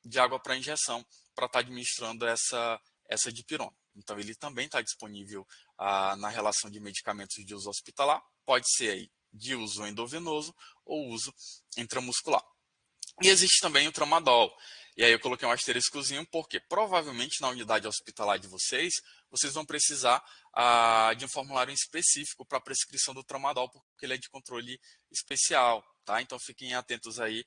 de água para injeção para estar administrando essa dipirona. Então, ele também está disponível na relação de medicamentos de uso hospitalar, pode ser aí de uso endovenoso ou uso intramuscular. E existe também o tramadol. E aí eu coloquei um asteriscozinho porque provavelmente na unidade hospitalar de vocês vão precisar de um formulário específico para a prescrição do tramadol, porque ele é de controle especial, tá? Então fiquem atentos aí,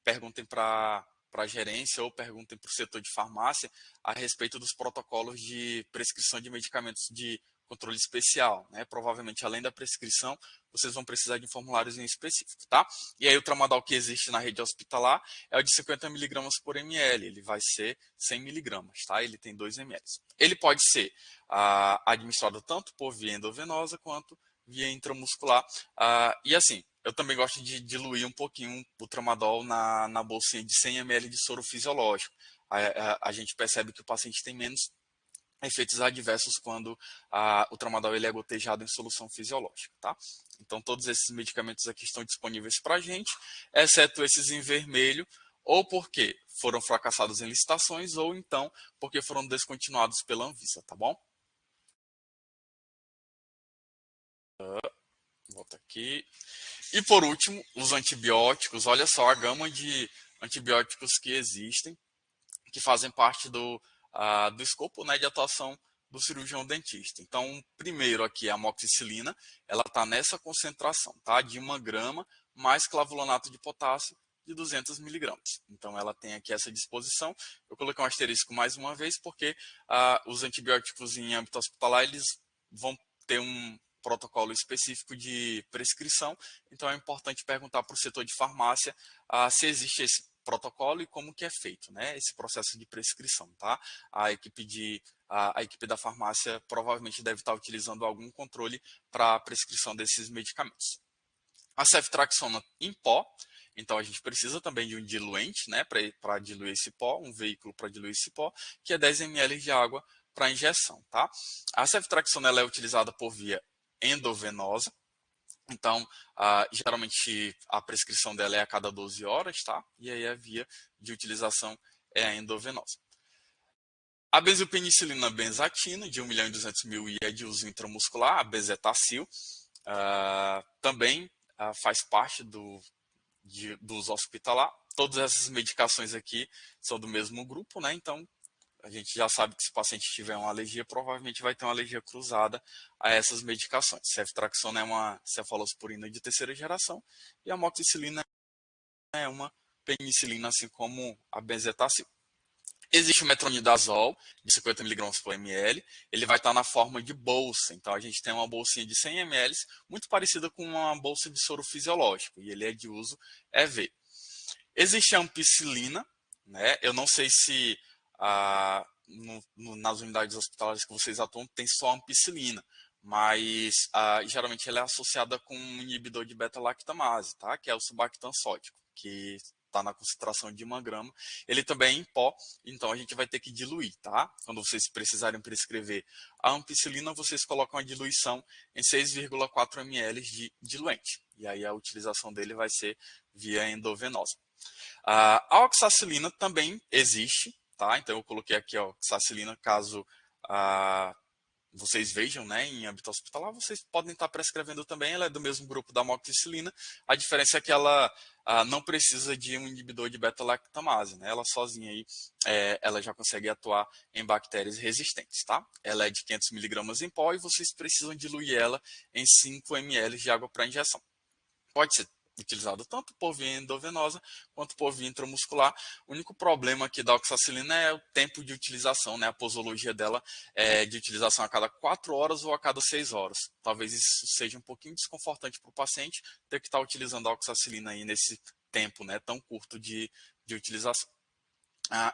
perguntem para a gerência ou perguntem para o setor de farmácia a respeito dos protocolos de prescrição de medicamentos de controle especial, né? Provavelmente, além da prescrição, vocês vão precisar de um formulário específico, tá? E aí o tramadol que existe na rede hospitalar é o de 50 mg por ml, ele vai ser 100 mg, tá? Ele tem 2 ml. Ele pode ser administrado tanto por via endovenosa quanto via intramuscular. E assim, eu também gosto de diluir um pouquinho o tramadol na bolsinha de 100 ml de soro fisiológico. A gente percebe que o paciente tem menos efeitos adversos quando o tramadol ele é gotejado em solução fisiológica, tá? Então, todos esses medicamentos aqui estão disponíveis para a gente, exceto esses em vermelho, ou porque foram fracassados em licitações, ou então porque foram descontinuados pela Anvisa, tá bom? Volta aqui. E por último, os antibióticos. Olha só a gama de antibióticos que existem, que fazem parte do escopo, né, de atuação do cirurgião dentista. Então, primeiro aqui a amoxicilina, ela está nessa concentração, tá, de 1 grama mais clavulanato de potássio de 200 miligramas. Então, ela tem aqui essa disposição. Eu coloquei um asterisco mais uma vez, porque os antibióticos em âmbito hospitalar, eles vão ter um protocolo específico de prescrição, então é importante perguntar para o setor de farmácia se existe esse protocolo e como que é feito, né, esse processo de prescrição, tá? A equipe da farmácia provavelmente deve estar utilizando algum controle para a prescrição desses medicamentos. A ceftriaxona em pó, então a gente precisa também de um diluente, né, para diluir esse pó, um veículo para diluir esse pó, que é 10 ml de água para injeção, tá? A ceftriaxona ela é utilizada por via endovenosa. Então, geralmente a prescrição dela é a cada 12 horas, tá? E aí a via de utilização é a endovenosa. A benzopenicilina benzatina, de 1.200.000 e é de uso intramuscular, a bezetacil, também faz parte do uso hospitalar. Todas essas medicações aqui são do mesmo grupo, né? Então, a gente já sabe que se o paciente tiver uma alergia, provavelmente vai ter uma alergia cruzada a essas medicações. Ceftriaxona é uma cefalosporina de terceira geração e a amoxicilina é uma penicilina, assim como a benzetacil. Existe o metronidazol, de 50 mg por ml, ele vai estar na forma de bolsa. Então, a gente tem uma bolsinha de 100 ml, muito parecida com uma bolsa de soro fisiológico, e ele é de uso EV. Existe a ampicilina, né? Eu não sei se nas unidades hospitalares que vocês atuam tem só ampicilina, mas geralmente ela é associada com um inibidor de beta-lactamase, tá? Que é o subactam sódico, que está na concentração de 1 grama. Ele também é em pó, então a gente vai ter que diluir, tá? Quando vocês precisarem prescrever a ampicilina, vocês colocam a diluição em 6,4 ml de diluente. E aí a utilização dele vai ser via endovenosa. A oxacilina também existe, tá? Então eu coloquei aqui a oxacilina, caso vocês vejam, né, em âmbito hospitalar, vocês podem estar prescrevendo também, ela é do mesmo grupo da amoxicilina, a diferença é que ela não precisa de um inibidor de beta-lactamase, né? Ela sozinha aí, ela já consegue atuar em bactérias resistentes, tá? Ela é de 500 mg em pó e vocês precisam diluir ela em 5 ml de água para injeção. Pode ser utilizado tanto por via endovenosa quanto por via intramuscular. O único problema aqui da oxacilina é o tempo de utilização, né? A posologia dela é de utilização a cada 4 horas ou a cada 6 horas. Talvez isso seja um pouquinho desconfortante para o paciente ter que estar utilizando a oxacilina aí nesse tempo, né, tão curto de utilização.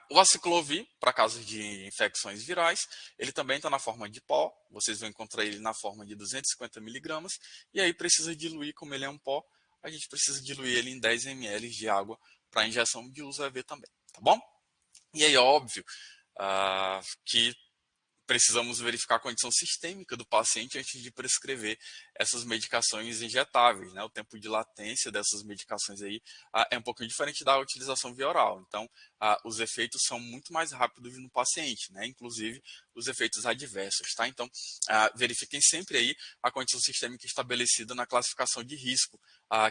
O aciclovir, para casos de infecções virais, ele também está na forma de pó, vocês vão encontrar ele na forma de 250 miligramas, e aí precisa diluir, como ele é um pó, a gente precisa diluir ele em 10 ml de água para injeção de uso AV também, tá bom? E aí, óbvio, que precisamos verificar a condição sistêmica do paciente antes de prescrever essas medicações injetáveis, né? O tempo de latência dessas medicações aí é um pouquinho diferente da utilização via oral. Então, os efeitos são muito mais rápidos no paciente, né? Inclusive os efeitos adversos, tá? Então, verifiquem sempre aí a condição sistêmica estabelecida na classificação de risco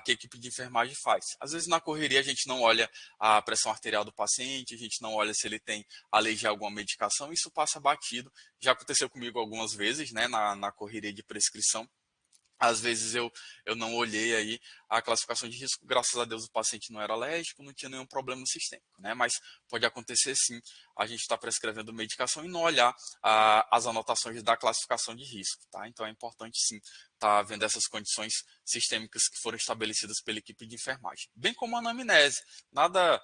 que a equipe de enfermagem faz. Às vezes na correria a gente não olha a pressão arterial do paciente, a gente não olha se ele tem alergia a alguma medicação, isso passa batido. Já aconteceu comigo algumas vezes, né, na correria de prescrição. Às vezes eu não olhei aí a classificação de risco, graças a Deus o paciente não era alérgico, não tinha nenhum problema sistêmico, né? Mas pode acontecer sim, a gente está prescrevendo medicação e não olhar as anotações da classificação de risco, tá? Então é importante sim estar vendo essas condições sistêmicas que foram estabelecidas pela equipe de enfermagem. Bem como a anamnese, nada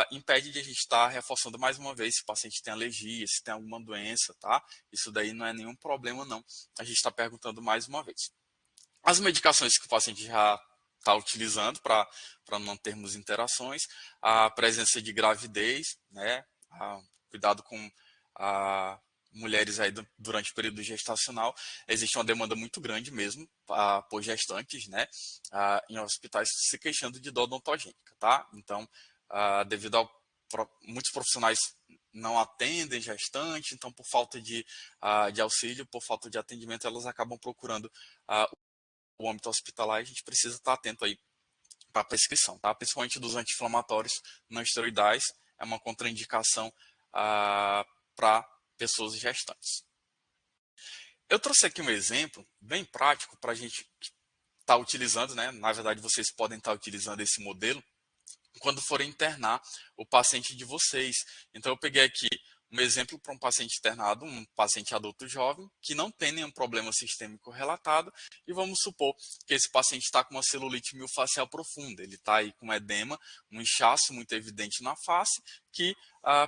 impede de a gente estar reforçando mais uma vez se o paciente tem alergia, se tem alguma doença, tá? Isso daí não é nenhum problema não, a gente está perguntando mais uma vez. As medicações que o paciente já está utilizando para não termos interações, a presença de gravidez, né? Cuidado com mulheres aí durante o período gestacional, existe uma demanda muito grande mesmo por gestantes, né? Em hospitais se queixando de dor odontogênica, tá? Então, devido ao muitos profissionais não atendem gestante, então por falta de auxílio, por falta de atendimento, elas acabam procurando o âmbito hospitalar, a gente precisa estar atento aí para a prescrição, tá? Principalmente dos anti-inflamatórios não esteroidais, é uma contraindicação para pessoas gestantes. Eu trouxe aqui um exemplo bem prático para a gente estar utilizando, né? Na verdade, vocês podem estar utilizando esse modelo quando forem internar o paciente de vocês. Então, eu peguei aqui um exemplo para um paciente internado, um paciente adulto jovem, que não tem nenhum problema sistêmico relatado, e vamos supor que esse paciente está com uma celulite miofascial profunda, ele está aí com edema, um inchaço muito evidente na face, que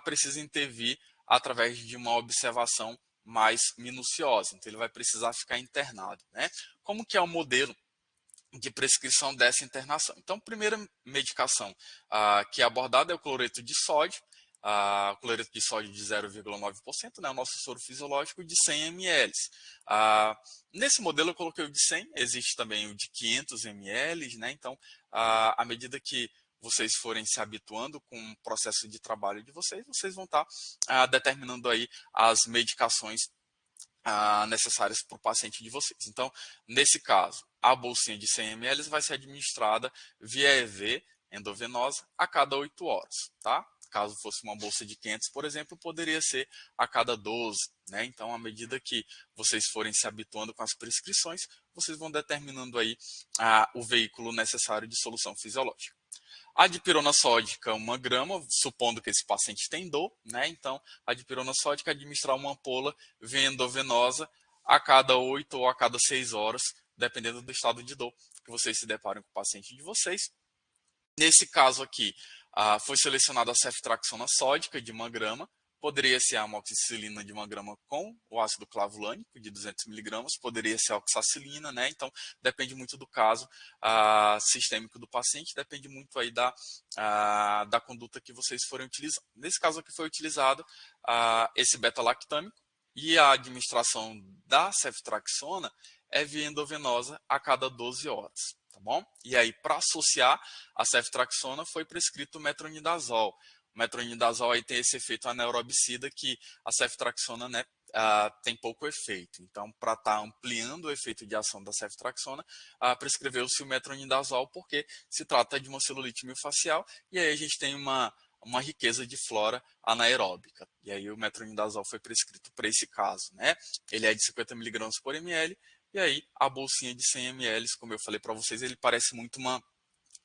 precisa intervir através de uma observação mais minuciosa, então ele vai precisar ficar internado, né? Como que é o modelo de prescrição dessa internação? Então, a primeira medicação que é abordada é o cloreto de sódio, o cloreto de sódio de 0,9%, né, o nosso soro fisiológico de 100 ml. Nesse modelo eu coloquei o de 100, existe também o de 500 ml, né, então à medida que vocês forem se habituando com o processo de trabalho de vocês, vocês vão estar determinando aí as medicações necessárias para o paciente de vocês. Então, nesse caso, a bolsinha de 100 ml vai ser administrada via EV endovenosa a cada 8 horas, tá? Caso fosse uma bolsa de 500, por exemplo, poderia ser a cada 12, né? Então, à medida que vocês forem se habituando com as prescrições, vocês vão determinando aí o veículo necessário de solução fisiológica. A dipirona sódica, 1 grama, supondo que esse paciente tem dor, né? Então, a dipirona sódica administrar uma ampola via endovenosa a cada 8 ou a cada 6 horas, dependendo do estado de dor que vocês se deparam com o paciente de vocês. Nesse caso aqui, foi selecionada a ceftriaxona sódica de 1 grama, poderia ser a amoxicilina de 1 grama com o ácido clavulânico de 200 miligramas, poderia ser a oxacilina, né? Então, depende muito do caso sistêmico do paciente, depende muito aí da conduta que vocês forem utilizando. Nesse caso aqui foi utilizado esse beta-lactâmico e a administração da ceftriaxona é via endovenosa a cada 12 horas. Tá bom? E aí, para associar a ceftriaxona, foi prescrito o metronidazol. O metronidazol aí tem esse efeito anaerobicida que a ceftriaxona, né, tem pouco efeito. Então, para estar ampliando o efeito de ação da ceftriaxona, prescreveu-se o metronidazol porque se trata de uma celulite miofascial e aí a gente tem uma riqueza de flora anaeróbica. E aí o metronidazol foi prescrito para esse caso, né? Ele é de 50 mg por ml. E aí, a bolsinha de 100 ml, como eu falei para vocês, ele parece muito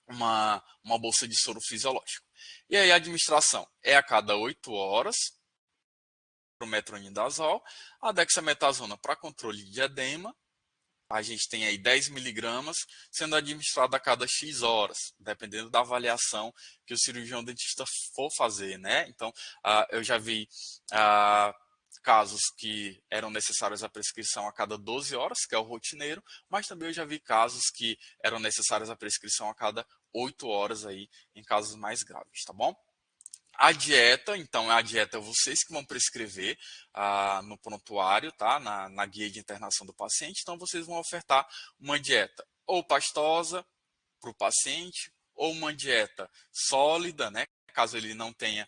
uma bolsa de soro fisiológico. E aí a administração é a cada 8 horas, para o metronidazol, a dexametasona para controle de edema, a gente tem aí 10 miligramas sendo administrado a cada X horas, dependendo da avaliação que o cirurgião dentista for fazer, né? Então, eu já vi casos que eram necessários a prescrição a cada 12 horas, que é o rotineiro, mas também eu já vi casos que eram necessárias a prescrição a cada 8 horas aí, em casos mais graves, tá bom? A dieta, então, a dieta vocês que vão prescrever no prontuário, tá? Na guia de internação do paciente. Então, vocês vão ofertar uma dieta ou pastosa para o paciente, ou uma dieta sólida, né? Caso ele não tenha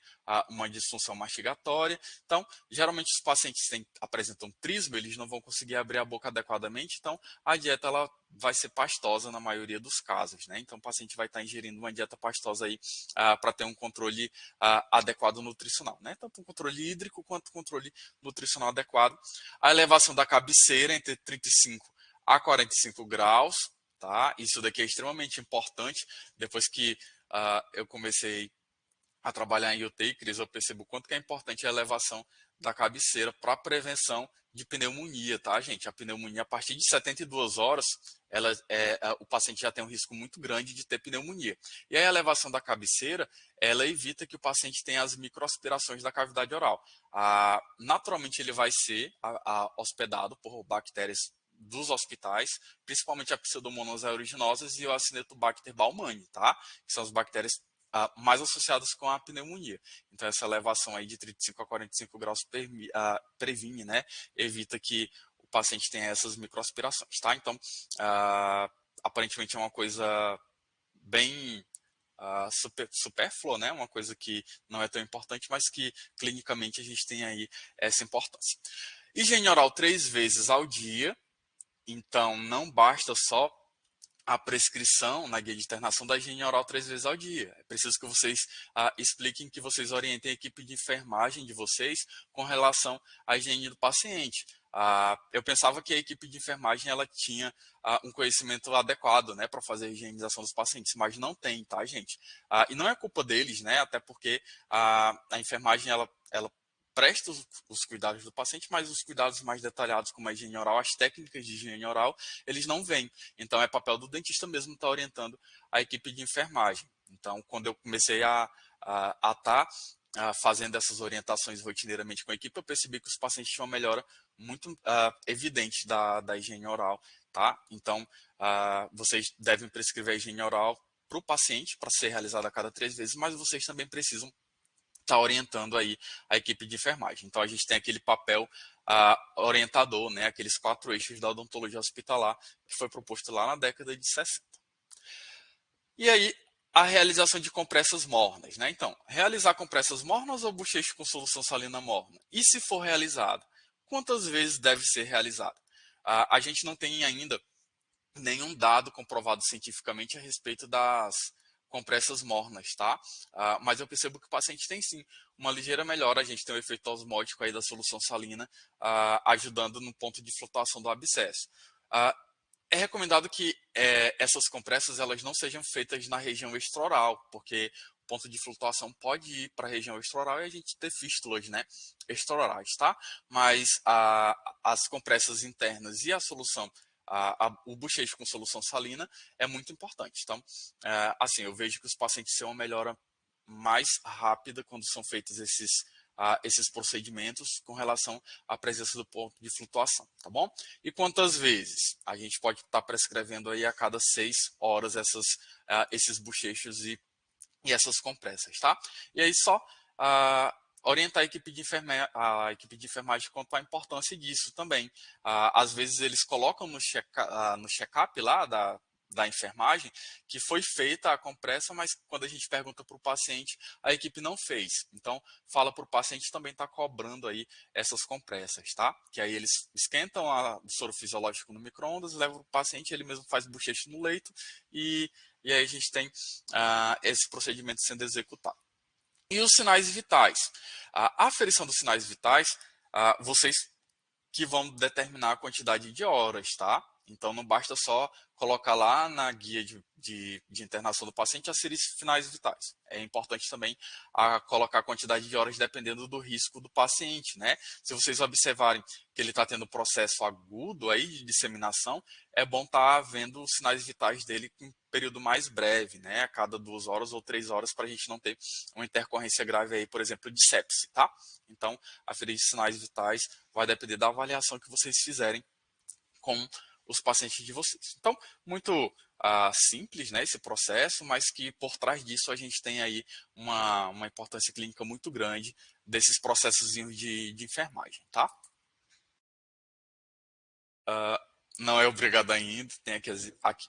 uma disfunção mastigatória. Então, geralmente os pacientes apresentam trisbo, eles não vão conseguir abrir a boca adequadamente, então a dieta ela vai ser pastosa na maioria dos casos, né? Então, o paciente vai estar ingerindo uma dieta pastosa aí para ter um controle adequado nutricional, né? Tanto um controle hídrico quanto um controle nutricional adequado. A elevação da cabeceira entre 35 a 45 graus, tá? Isso daqui é extremamente importante. Depois que eu comecei a trabalhar em UTI, Cris, eu percebo o quanto que é importante a elevação da cabeceira para a prevenção de pneumonia, tá, gente? A pneumonia, a partir de 72 horas, o paciente já tem um risco muito grande de ter pneumonia. E aí a elevação da cabeceira, ela evita que o paciente tenha as microaspirações da cavidade oral. Naturalmente, ele vai ser hospedado por bactérias dos hospitais, principalmente a Pseudomonas aeruginosa e o Acinetobacter baumannii, tá? Que são as bactérias mais associadas com a pneumonia. Então, essa elevação aí de 35 a 45 graus previne, né? Evita que o paciente tenha essas microaspirações, tá? Então, aparentemente é uma coisa bem supérflua, né? Uma coisa que não é tão importante, mas que clinicamente a gente tem aí essa importância. Higiene oral 3 vezes ao dia. Então, não basta só a prescrição na guia de internação da higiene oral 3 vezes ao dia. É preciso que vocês expliquem, que vocês orientem a equipe de enfermagem de vocês com relação à higiene do paciente. Eu pensava que a equipe de enfermagem ela tinha um conhecimento adequado, né, para fazer a higienização dos pacientes, mas não tem, tá, gente? E não é culpa deles, né, até porque a enfermagem ela presta os cuidados do paciente, mas os cuidados mais detalhados, como a higiene oral, as técnicas de higiene oral, eles não vêm. Então, é papel do dentista mesmo estar orientando a equipe de enfermagem. Então, quando eu comecei a estar fazendo essas orientações rotineiramente com a equipe, eu percebi que os pacientes tinham uma melhora muito evidente da higiene oral, tá? Então, vocês devem prescrever a higiene oral para o paciente, para ser realizada a cada 3 vezes, mas vocês também precisam está orientando aí a equipe de enfermagem. Então, a gente tem aquele papel orientador, né, aqueles 4 eixos da odontologia hospitalar, que foi proposto lá na década de 60. E aí, a realização de compressas mornas, né? Então, realizar compressas mornas ou bochecho com solução salina morna? E se for realizada, quantas vezes deve ser realizada? A gente não tem ainda nenhum dado comprovado cientificamente a respeito das compressas mornas, tá? Mas eu percebo que o paciente tem sim uma ligeira melhora. A gente tem o efeito osmótico aí da solução salina ajudando no ponto de flutuação do abscesso. É recomendado que essas compressas elas não sejam feitas na região extraoral, porque o ponto de flutuação pode ir para a região extraoral e a gente ter fístulas, né, extraorais, tá? Mas as compressas internas e a solução o bochecho com solução salina é muito importante. Então, assim, eu vejo que os pacientes têm uma melhora mais rápida quando são feitos esses procedimentos com relação à presença do ponto de flutuação, tá bom? E quantas vezes? A gente pode estar prescrevendo aí a cada 6 horas esses bochechos e essas compressas, tá? E aí só orientar a equipe de enfermagem quanto à importância disso também. Às vezes eles colocam no check-up lá da enfermagem que foi feita a compressa, mas quando a gente pergunta para o paciente, a equipe não fez. Então, fala para o paciente também estar cobrando aí essas compressas, tá? Que aí eles esquentam o soro fisiológico no micro-ondas, levam para o paciente, ele mesmo faz bochecho no leito e aí a gente tem esse procedimento sendo executado. E os sinais vitais. A aferição dos sinais vitais, vocês que vão determinar a quantidade de horas, tá? Então, não basta só colocar lá na guia de internação do paciente as séries finais vitais. É importante também colocar a quantidade de horas dependendo do risco do paciente, né? Se vocês observarem que ele está tendo processo agudo aí de disseminação, é bom estar vendo os sinais vitais dele em período mais breve, né? A cada 2 horas ou 3 horas, para a gente não ter uma intercorrência grave aí, por exemplo, de sepse, tá? Então, aferir de sinais vitais vai depender da avaliação que vocês fizerem com os pacientes de vocês. Então, muito simples, né, esse processo, mas que por trás disso a gente tem aí uma importância clínica muito grande desses processos de enfermagem, tá? Não é obrigado ainda, tem aqui.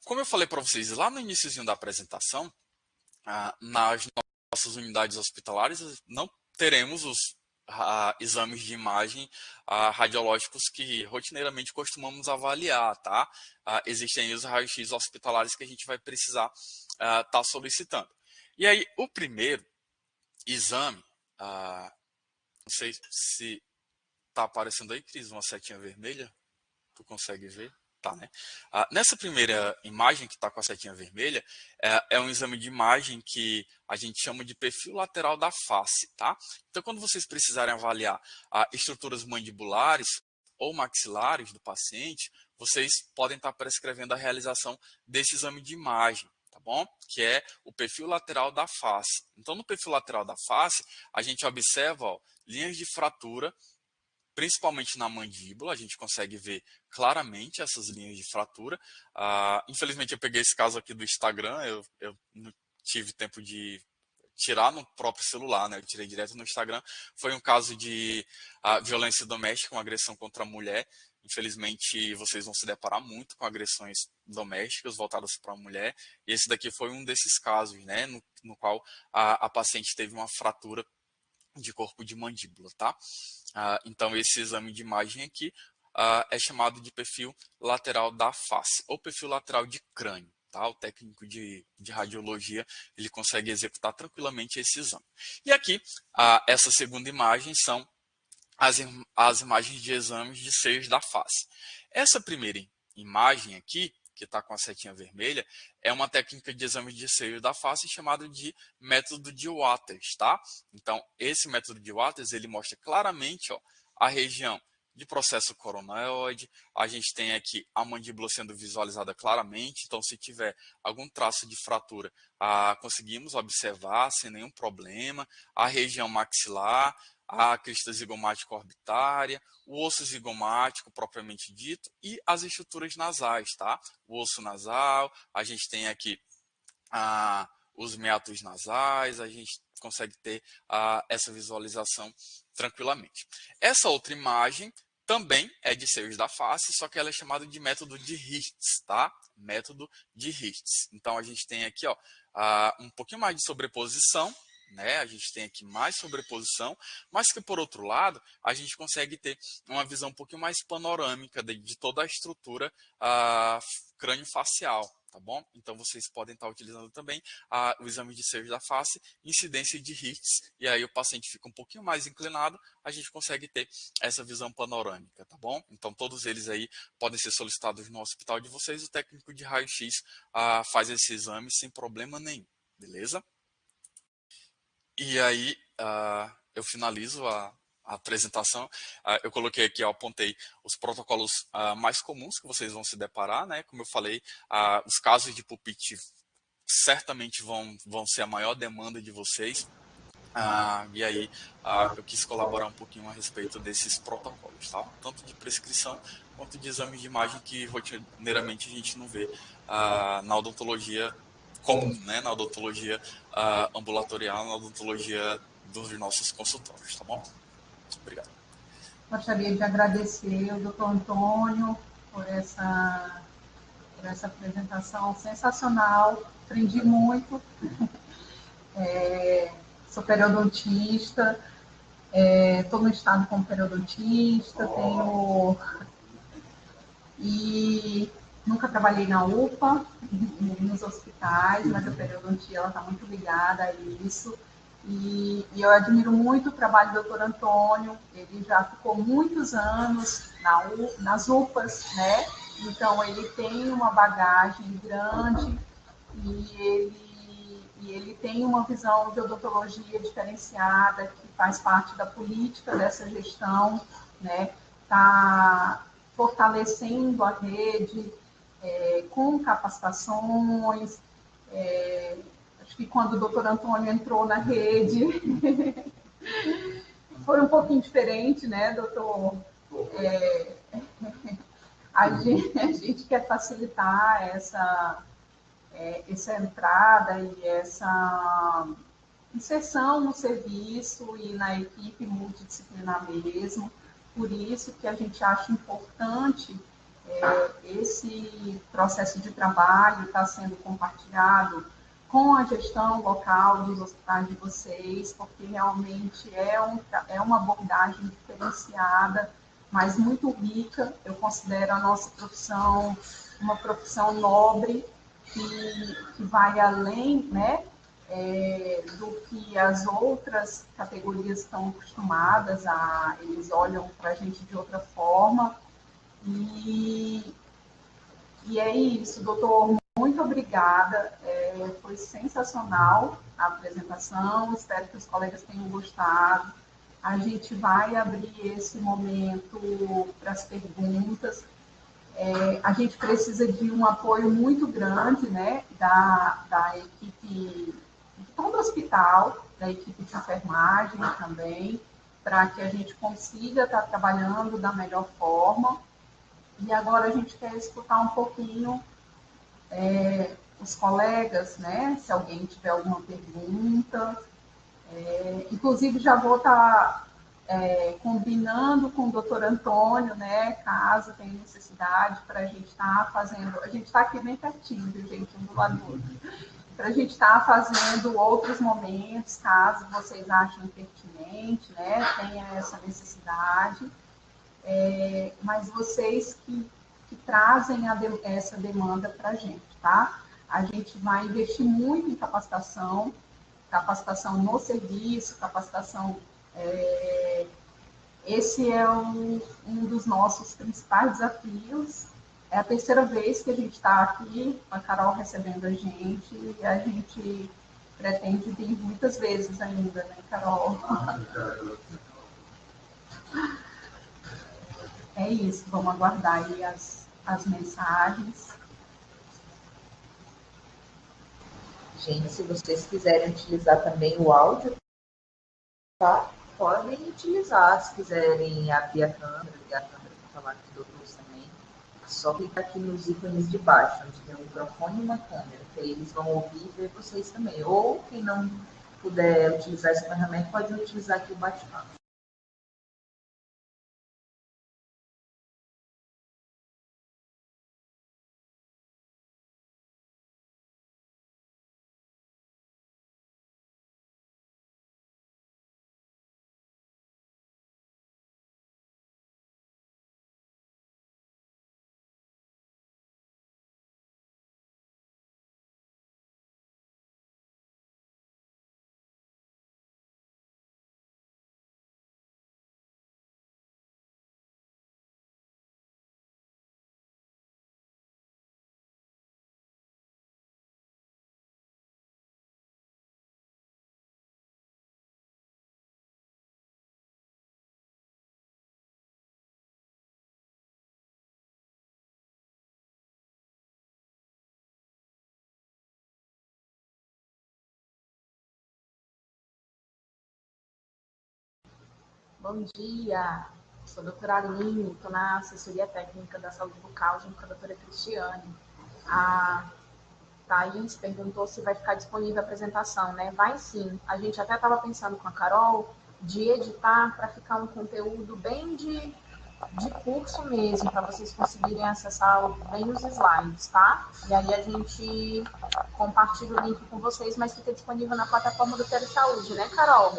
Como eu falei para vocês lá no iniciozinho da apresentação, nas nossas unidades hospitalares não teremos os exames de imagem radiológicos que rotineiramente costumamos avaliar, tá? Existem os raios-x hospitalares que a gente vai precisar estar solicitando. E aí, o primeiro exame, não sei se está aparecendo aí, Cris, uma setinha vermelha, tu consegue ver? Tá, né? Nessa primeira imagem que está com a setinha vermelha, é um exame de imagem que a gente chama de perfil lateral da face, tá? Então, quando vocês precisarem avaliar estruturas mandibulares ou maxilares do paciente, vocês podem estar prescrevendo a realização desse exame de imagem, tá bom? Que é o perfil lateral da face. Então, no perfil lateral da face, a gente observa, ó, linhas de fratura, principalmente na mandíbula, a gente consegue ver claramente essas linhas de fratura. Infelizmente, eu peguei esse caso aqui do Instagram, eu não tive tempo de tirar no próprio celular, né? Eu tirei direto no Instagram. Foi um caso de violência doméstica, uma agressão contra a mulher. Infelizmente, vocês vão se deparar muito com agressões domésticas voltadas para a mulher. E esse daqui foi um desses casos, né? No qual a paciente teve uma fratura de corpo de mandíbula, tá? Então, esse exame de imagem aqui é chamado de perfil lateral da face, ou perfil lateral de crânio, tá? O técnico de radiologia, ele consegue executar tranquilamente esse exame. E aqui, essa segunda imagem são as imagens de exames de seios da face. Essa primeira imagem aqui, que está com a setinha vermelha, é uma técnica de exame de seio da face chamada de método de Waters, tá? Então, esse método de Waters, ele mostra claramente, ó, a região de processo coronoide, a gente tem aqui a mandíbula sendo visualizada claramente, então se tiver algum traço de fratura, conseguimos observar sem nenhum problema, a região maxilar, a crista zigomática orbitária, o osso zigomático propriamente dito e as estruturas nasais, tá? O osso nasal, a gente tem aqui os meatos nasais, a gente consegue ter essa visualização tranquilamente. Essa outra imagem também é de seios da face, só que ela é chamada de método de Hirtz, tá? Método de Hirtz. Então, a gente tem aqui, ó, um pouquinho mais de sobreposição, né? A gente tem aqui mais sobreposição, mas que, por outro lado, a gente consegue ter uma visão um pouquinho mais panorâmica de toda a estrutura crânio-facial, tá bom? Então, vocês podem estar utilizando também o exame de seios da face, incidência de Hirtz, e aí o paciente fica um pouquinho mais inclinado, a gente consegue ter essa visão panorâmica, tá bom? Então, todos eles aí podem ser solicitados no hospital de vocês, o técnico de raio-x faz esse exame sem problema nenhum, beleza? E aí, eu finalizo a apresentação. Eu coloquei aqui, eu apontei os protocolos mais comuns que vocês vão se deparar, né? Como eu falei, os casos de pulpite certamente vão ser a maior demanda de vocês. E aí, eu quis colaborar um pouquinho a respeito desses protocolos, tá? Tanto de prescrição quanto de exame de imagem que rotineiramente a gente não vê na odontologia comum, né? Na odontologia ambulatorial, na odontologia dos nossos consultórios, tá bom? Obrigado. Gostaria de agradecer ao doutor Antônio por essa apresentação sensacional, aprendi muito. Sou periodontista, estou no estado como periodontista, e nunca trabalhei na UPA, nos hospitais, mas a periodontia está muito ligada a isso. E eu admiro muito o trabalho do doutor Antônio, ele já ficou muitos anos nas UPAs, né? Então, ele tem uma bagagem grande e ele tem uma visão de odontologia diferenciada, que faz parte da política dessa gestão, né? Está fortalecendo a rede com capacitações. Acho que quando o doutor Antônio entrou na rede, foi um pouquinho diferente, né, doutor? A gente quer facilitar essa entrada e essa inserção no serviço e na equipe multidisciplinar mesmo. Por isso que a gente acha importante esse processo de trabalho estar sendo compartilhado com a gestão local dos hospitais de vocês, porque realmente é uma abordagem diferenciada, mas muito rica. Eu considero a nossa profissão uma profissão nobre, que vai além, né, do que as outras categorias estão acostumadas a, eles olham para a gente de outra forma. E é isso, doutor, muito obrigada. Foi sensacional a apresentação, espero que os colegas tenham gostado. A gente vai abrir esse momento para as perguntas. A gente precisa de um apoio muito grande, né, da equipe de todo o hospital, da equipe de enfermagem também, para que a gente consiga estar trabalhando da melhor forma. E agora a gente quer escutar um pouquinho os colegas, né? Se alguém tiver alguma pergunta. Inclusive, já vou estar combinando com o doutor Antônio, né? Caso tenha necessidade, para a gente estar fazendo. A gente está aqui bem pertinho, viu, gente? Um do lado do outro. Para a gente estar fazendo outros momentos, caso vocês achem pertinente, né? Tenha essa necessidade. Mas vocês que trazem essa demanda para a gente, tá? A gente vai investir muito em capacitação no serviço, capacitação. Esse é um dos nossos principais desafios. É a terceira vez que a gente está aqui, com a Carol recebendo a gente, e a gente pretende vir muitas vezes ainda, né, Carol? É isso, vamos aguardar aí as mensagens. Gente, se vocês quiserem utilizar também o áudio, tá? Podem utilizar. Se quiserem abrir a câmera, ligar a câmera para falar com os doutores também, só clicar aqui nos ícones de baixo, onde tem um microfone e uma câmera, que aí eles vão ouvir e ver vocês também. Ou quem não puder utilizar essa ferramenta, pode utilizar aqui o bate-papo. Bom dia, sou a doutora Aline, estou na assessoria técnica da saúde bucal junto com a doutora Cristiane. A Thaís perguntou se vai ficar disponível a apresentação, né? Vai sim. A gente até estava pensando com a Carol de editar para ficar um conteúdo bem de curso mesmo, para vocês conseguirem acessar bem os slides, tá? E aí a gente compartilha o link com vocês, mas fica disponível na plataforma do Telesaúde, né, Carol?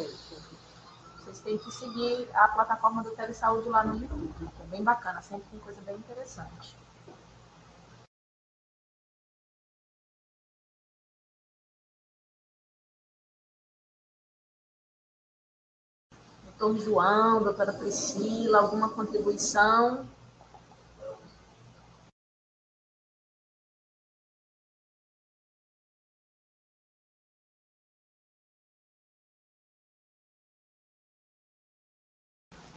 Vocês têm que seguir a plataforma do Telesaúde lá no YouTube. É bem bacana, sempre tem coisa bem interessante. Doutor João, doutora Priscila, alguma contribuição?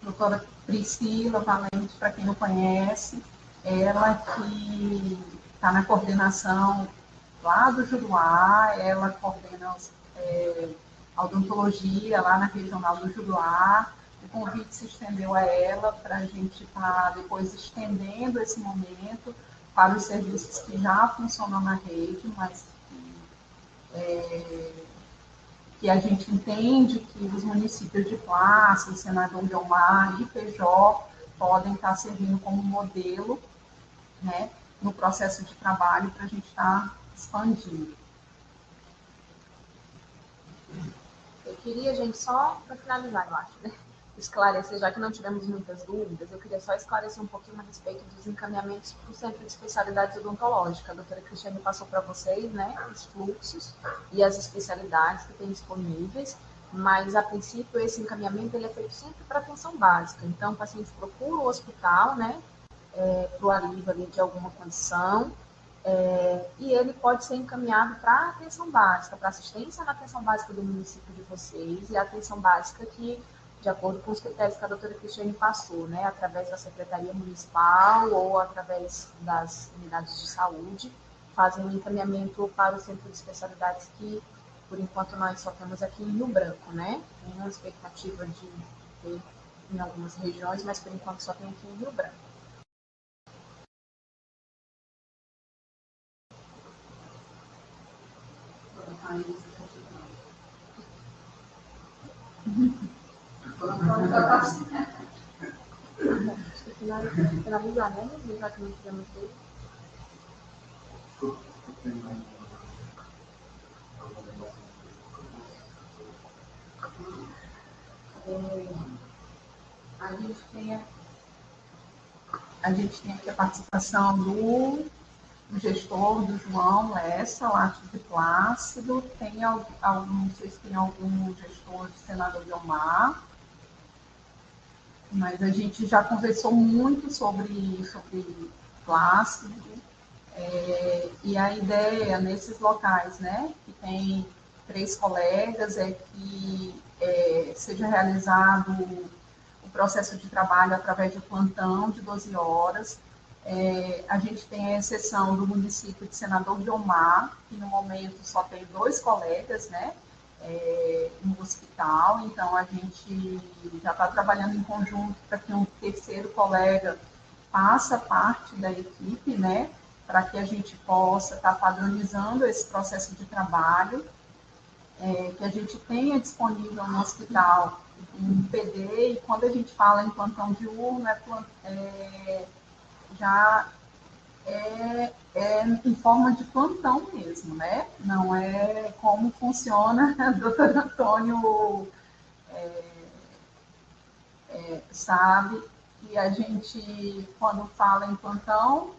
doutora Priscila Valente, para quem não conhece, ela que está na coordenação lá do Juruá, ela coordena a odontologia lá na regional do Juruá. O convite se estendeu a ela para a gente estar depois estendendo esse momento para os serviços que já funcionam na rede, mas que a gente entende que os municípios de Plácido, Senador Guiomar e Feijó podem estar servindo como modelo, né, no processo de trabalho para a gente estar expandindo. Eu queria, gente, só para finalizar, eu acho, né? Esclarecer, já que não tivemos muitas dúvidas, eu queria só esclarecer um pouquinho a respeito dos encaminhamentos para o Centro de Especialidades Odontológicas. A doutora Cristiane passou para vocês, né, os fluxos e as especialidades que tem disponíveis, mas, a princípio, esse encaminhamento ele é feito sempre para atenção básica. Então, o paciente procura o hospital, né, para o alívio ali de alguma condição, e ele pode ser encaminhado para atenção básica, para assistência na atenção básica do município de vocês, e a atenção básica que, de acordo com os critérios que a doutora Cristiane passou, né, através da Secretaria Municipal ou através das unidades de saúde, fazem um encaminhamento para o Centro de Especialidades que, por enquanto, nós só temos aqui em Rio Branco, né? Tem uma expectativa de ter em algumas regiões, mas por enquanto só tem aqui em Rio Branco. Acho que finalizar, né? Já que não tivemos dele. A gente tem aqui a participação do gestor, do João Lessa, lá de Plácido. Tem algum, não sei se tem algum gestor do Senador Guiomar, mas a gente já conversou muito sobre Plácido, e a ideia nesses locais, né, que tem 3 colegas, é que seja realizado o processo de trabalho através de plantão de 12 horas. A gente tem a exceção do município de Senador Guiomar, que no momento só tem 2 colegas, né, no hospital, então a gente já está trabalhando em conjunto para que um terceiro colega faça parte da equipe, né, para que a gente possa estar padronizando esse processo de trabalho, que a gente tenha disponível no hospital um PD, e quando a gente fala em plantão diurno, já é em forma de plantão mesmo, né? Não é como funciona, o doutor Antônio sabe, que a gente, quando fala em plantão,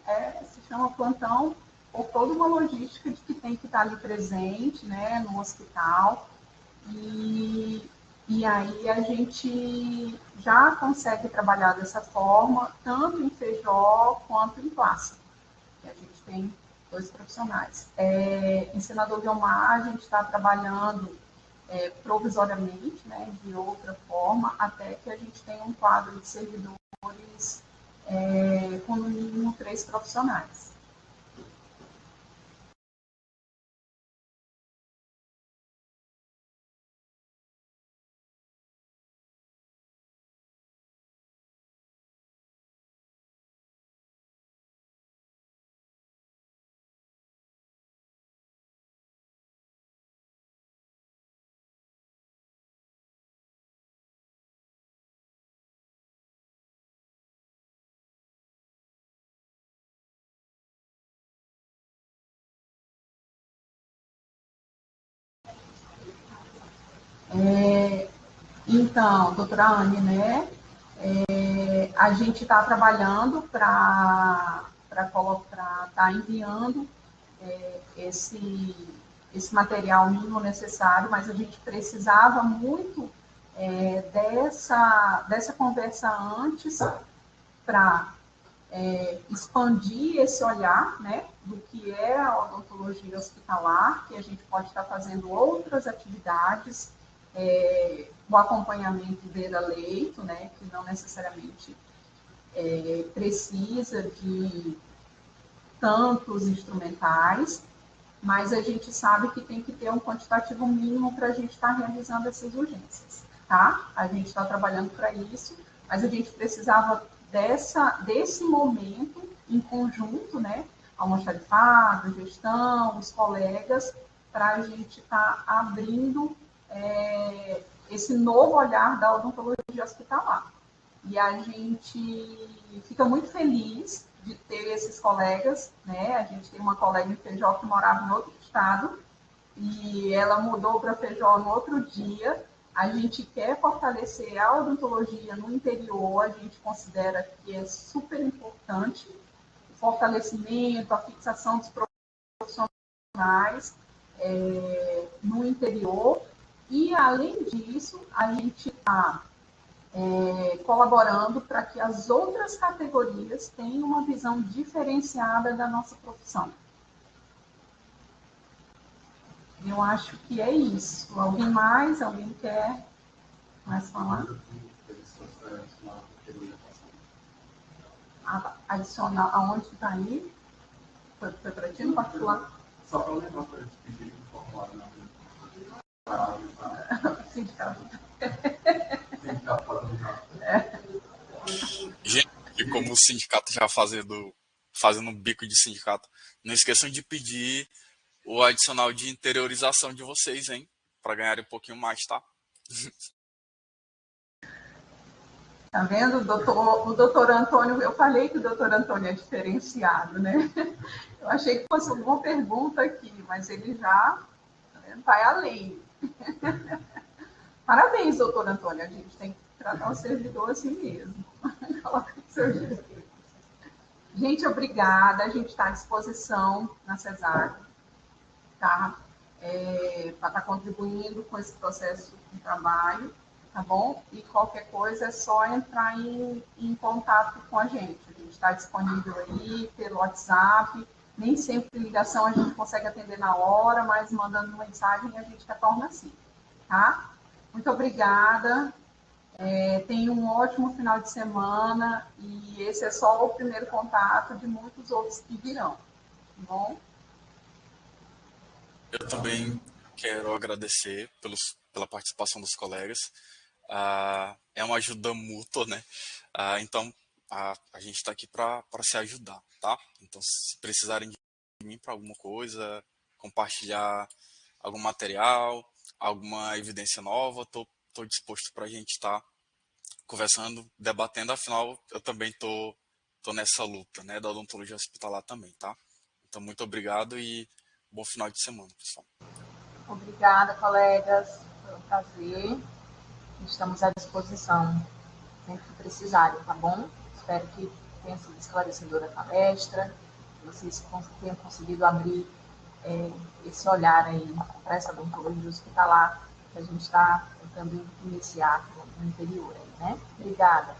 se chama plantão por toda uma logística de que tem que estar ali presente, né, no hospital, e aí a gente já consegue trabalhar dessa forma, tanto em Feijó quanto em Plácido. A gente tem 2 profissionais. Em Senador Guiomar, a gente está trabalhando provisoriamente, né, de outra forma, até que a gente tenha um quadro de servidores com no mínimo 3 profissionais. Então, doutora Anne, né, a gente está trabalhando para estar enviando esse material mínimo necessário, mas a gente precisava muito dessa conversa antes para expandir esse olhar, né, do que é a odontologia hospitalar, que a gente pode estar fazendo outras atividades o acompanhamento beira-leito, né, que não necessariamente precisa de tantos instrumentais, mas a gente sabe que tem que ter um quantitativo mínimo para a gente estar realizando essas urgências, tá? A gente está trabalhando para isso, mas a gente precisava desse momento em conjunto, né? Almoxarifado, gestão, os colegas, para a gente estar abrindo esse novo olhar da odontologia hospitalar. E a gente fica muito feliz de ter esses colegas, né? A gente tem uma colega em Feijó que morava em outro estado e ela mudou para Feijó no outro dia. A gente quer fortalecer a odontologia no interior, a gente considera que é super importante o fortalecimento, a fixação dos profissionais no interior. E, além disso, a gente está colaborando para que as outras categorias tenham uma visão diferenciada da nossa profissão. Eu acho que é isso. Alguém mais? Alguém quer mais falar? Adicionar aonde está aí? Foi para ti no particular? Só para lembrar para eles pedirem o formulário na Sindicato. Gente, como o sindicato já fazendo um bico de sindicato, não esqueçam de pedir o adicional de interiorização de vocês, hein? Para ganharem um pouquinho mais, tá? Tá vendo? O doutor Antônio, eu falei que o doutor Antônio é diferenciado, né? Eu achei que fosse uma boa pergunta aqui, mas ele já vai além. Parabéns, doutor Antônio. A gente tem que tratar o servidor assim mesmo. Coloca o seu jeito. Gente, obrigada. A gente está à disposição na CESAC, tá? Para estar contribuindo com esse processo de trabalho, tá bom? E qualquer coisa é só entrar em contato com a gente. A gente está disponível aí pelo WhatsApp. Nem sempre ligação a gente consegue atender na hora, mas mandando mensagem a gente retorna assim, tá? Muito obrigada. Tenha um ótimo final de semana e esse é só o primeiro contato de muitos outros que virão, tá bom? Eu também quero agradecer pela participação dos colegas. É uma ajuda mútua, né? Então, a gente está aqui para se ajudar, tá? Então, se precisarem de mim para alguma coisa, compartilhar algum material, alguma evidência nova, estou disposto para a gente estar conversando, debatendo. Afinal, eu também tô nessa luta, né, da odontologia hospitalar também, tá? Então, muito obrigado e bom final de semana, pessoal. Obrigada, colegas. Foi um prazer. Estamos à disposição sempre que precisarem, tá bom? Espero que tenha sido esclarecedora a palestra, que vocês tenham conseguido abrir esse olhar aí para essa odontologia hospitalar que a gente está tentando iniciar no interior aí, né? Obrigada.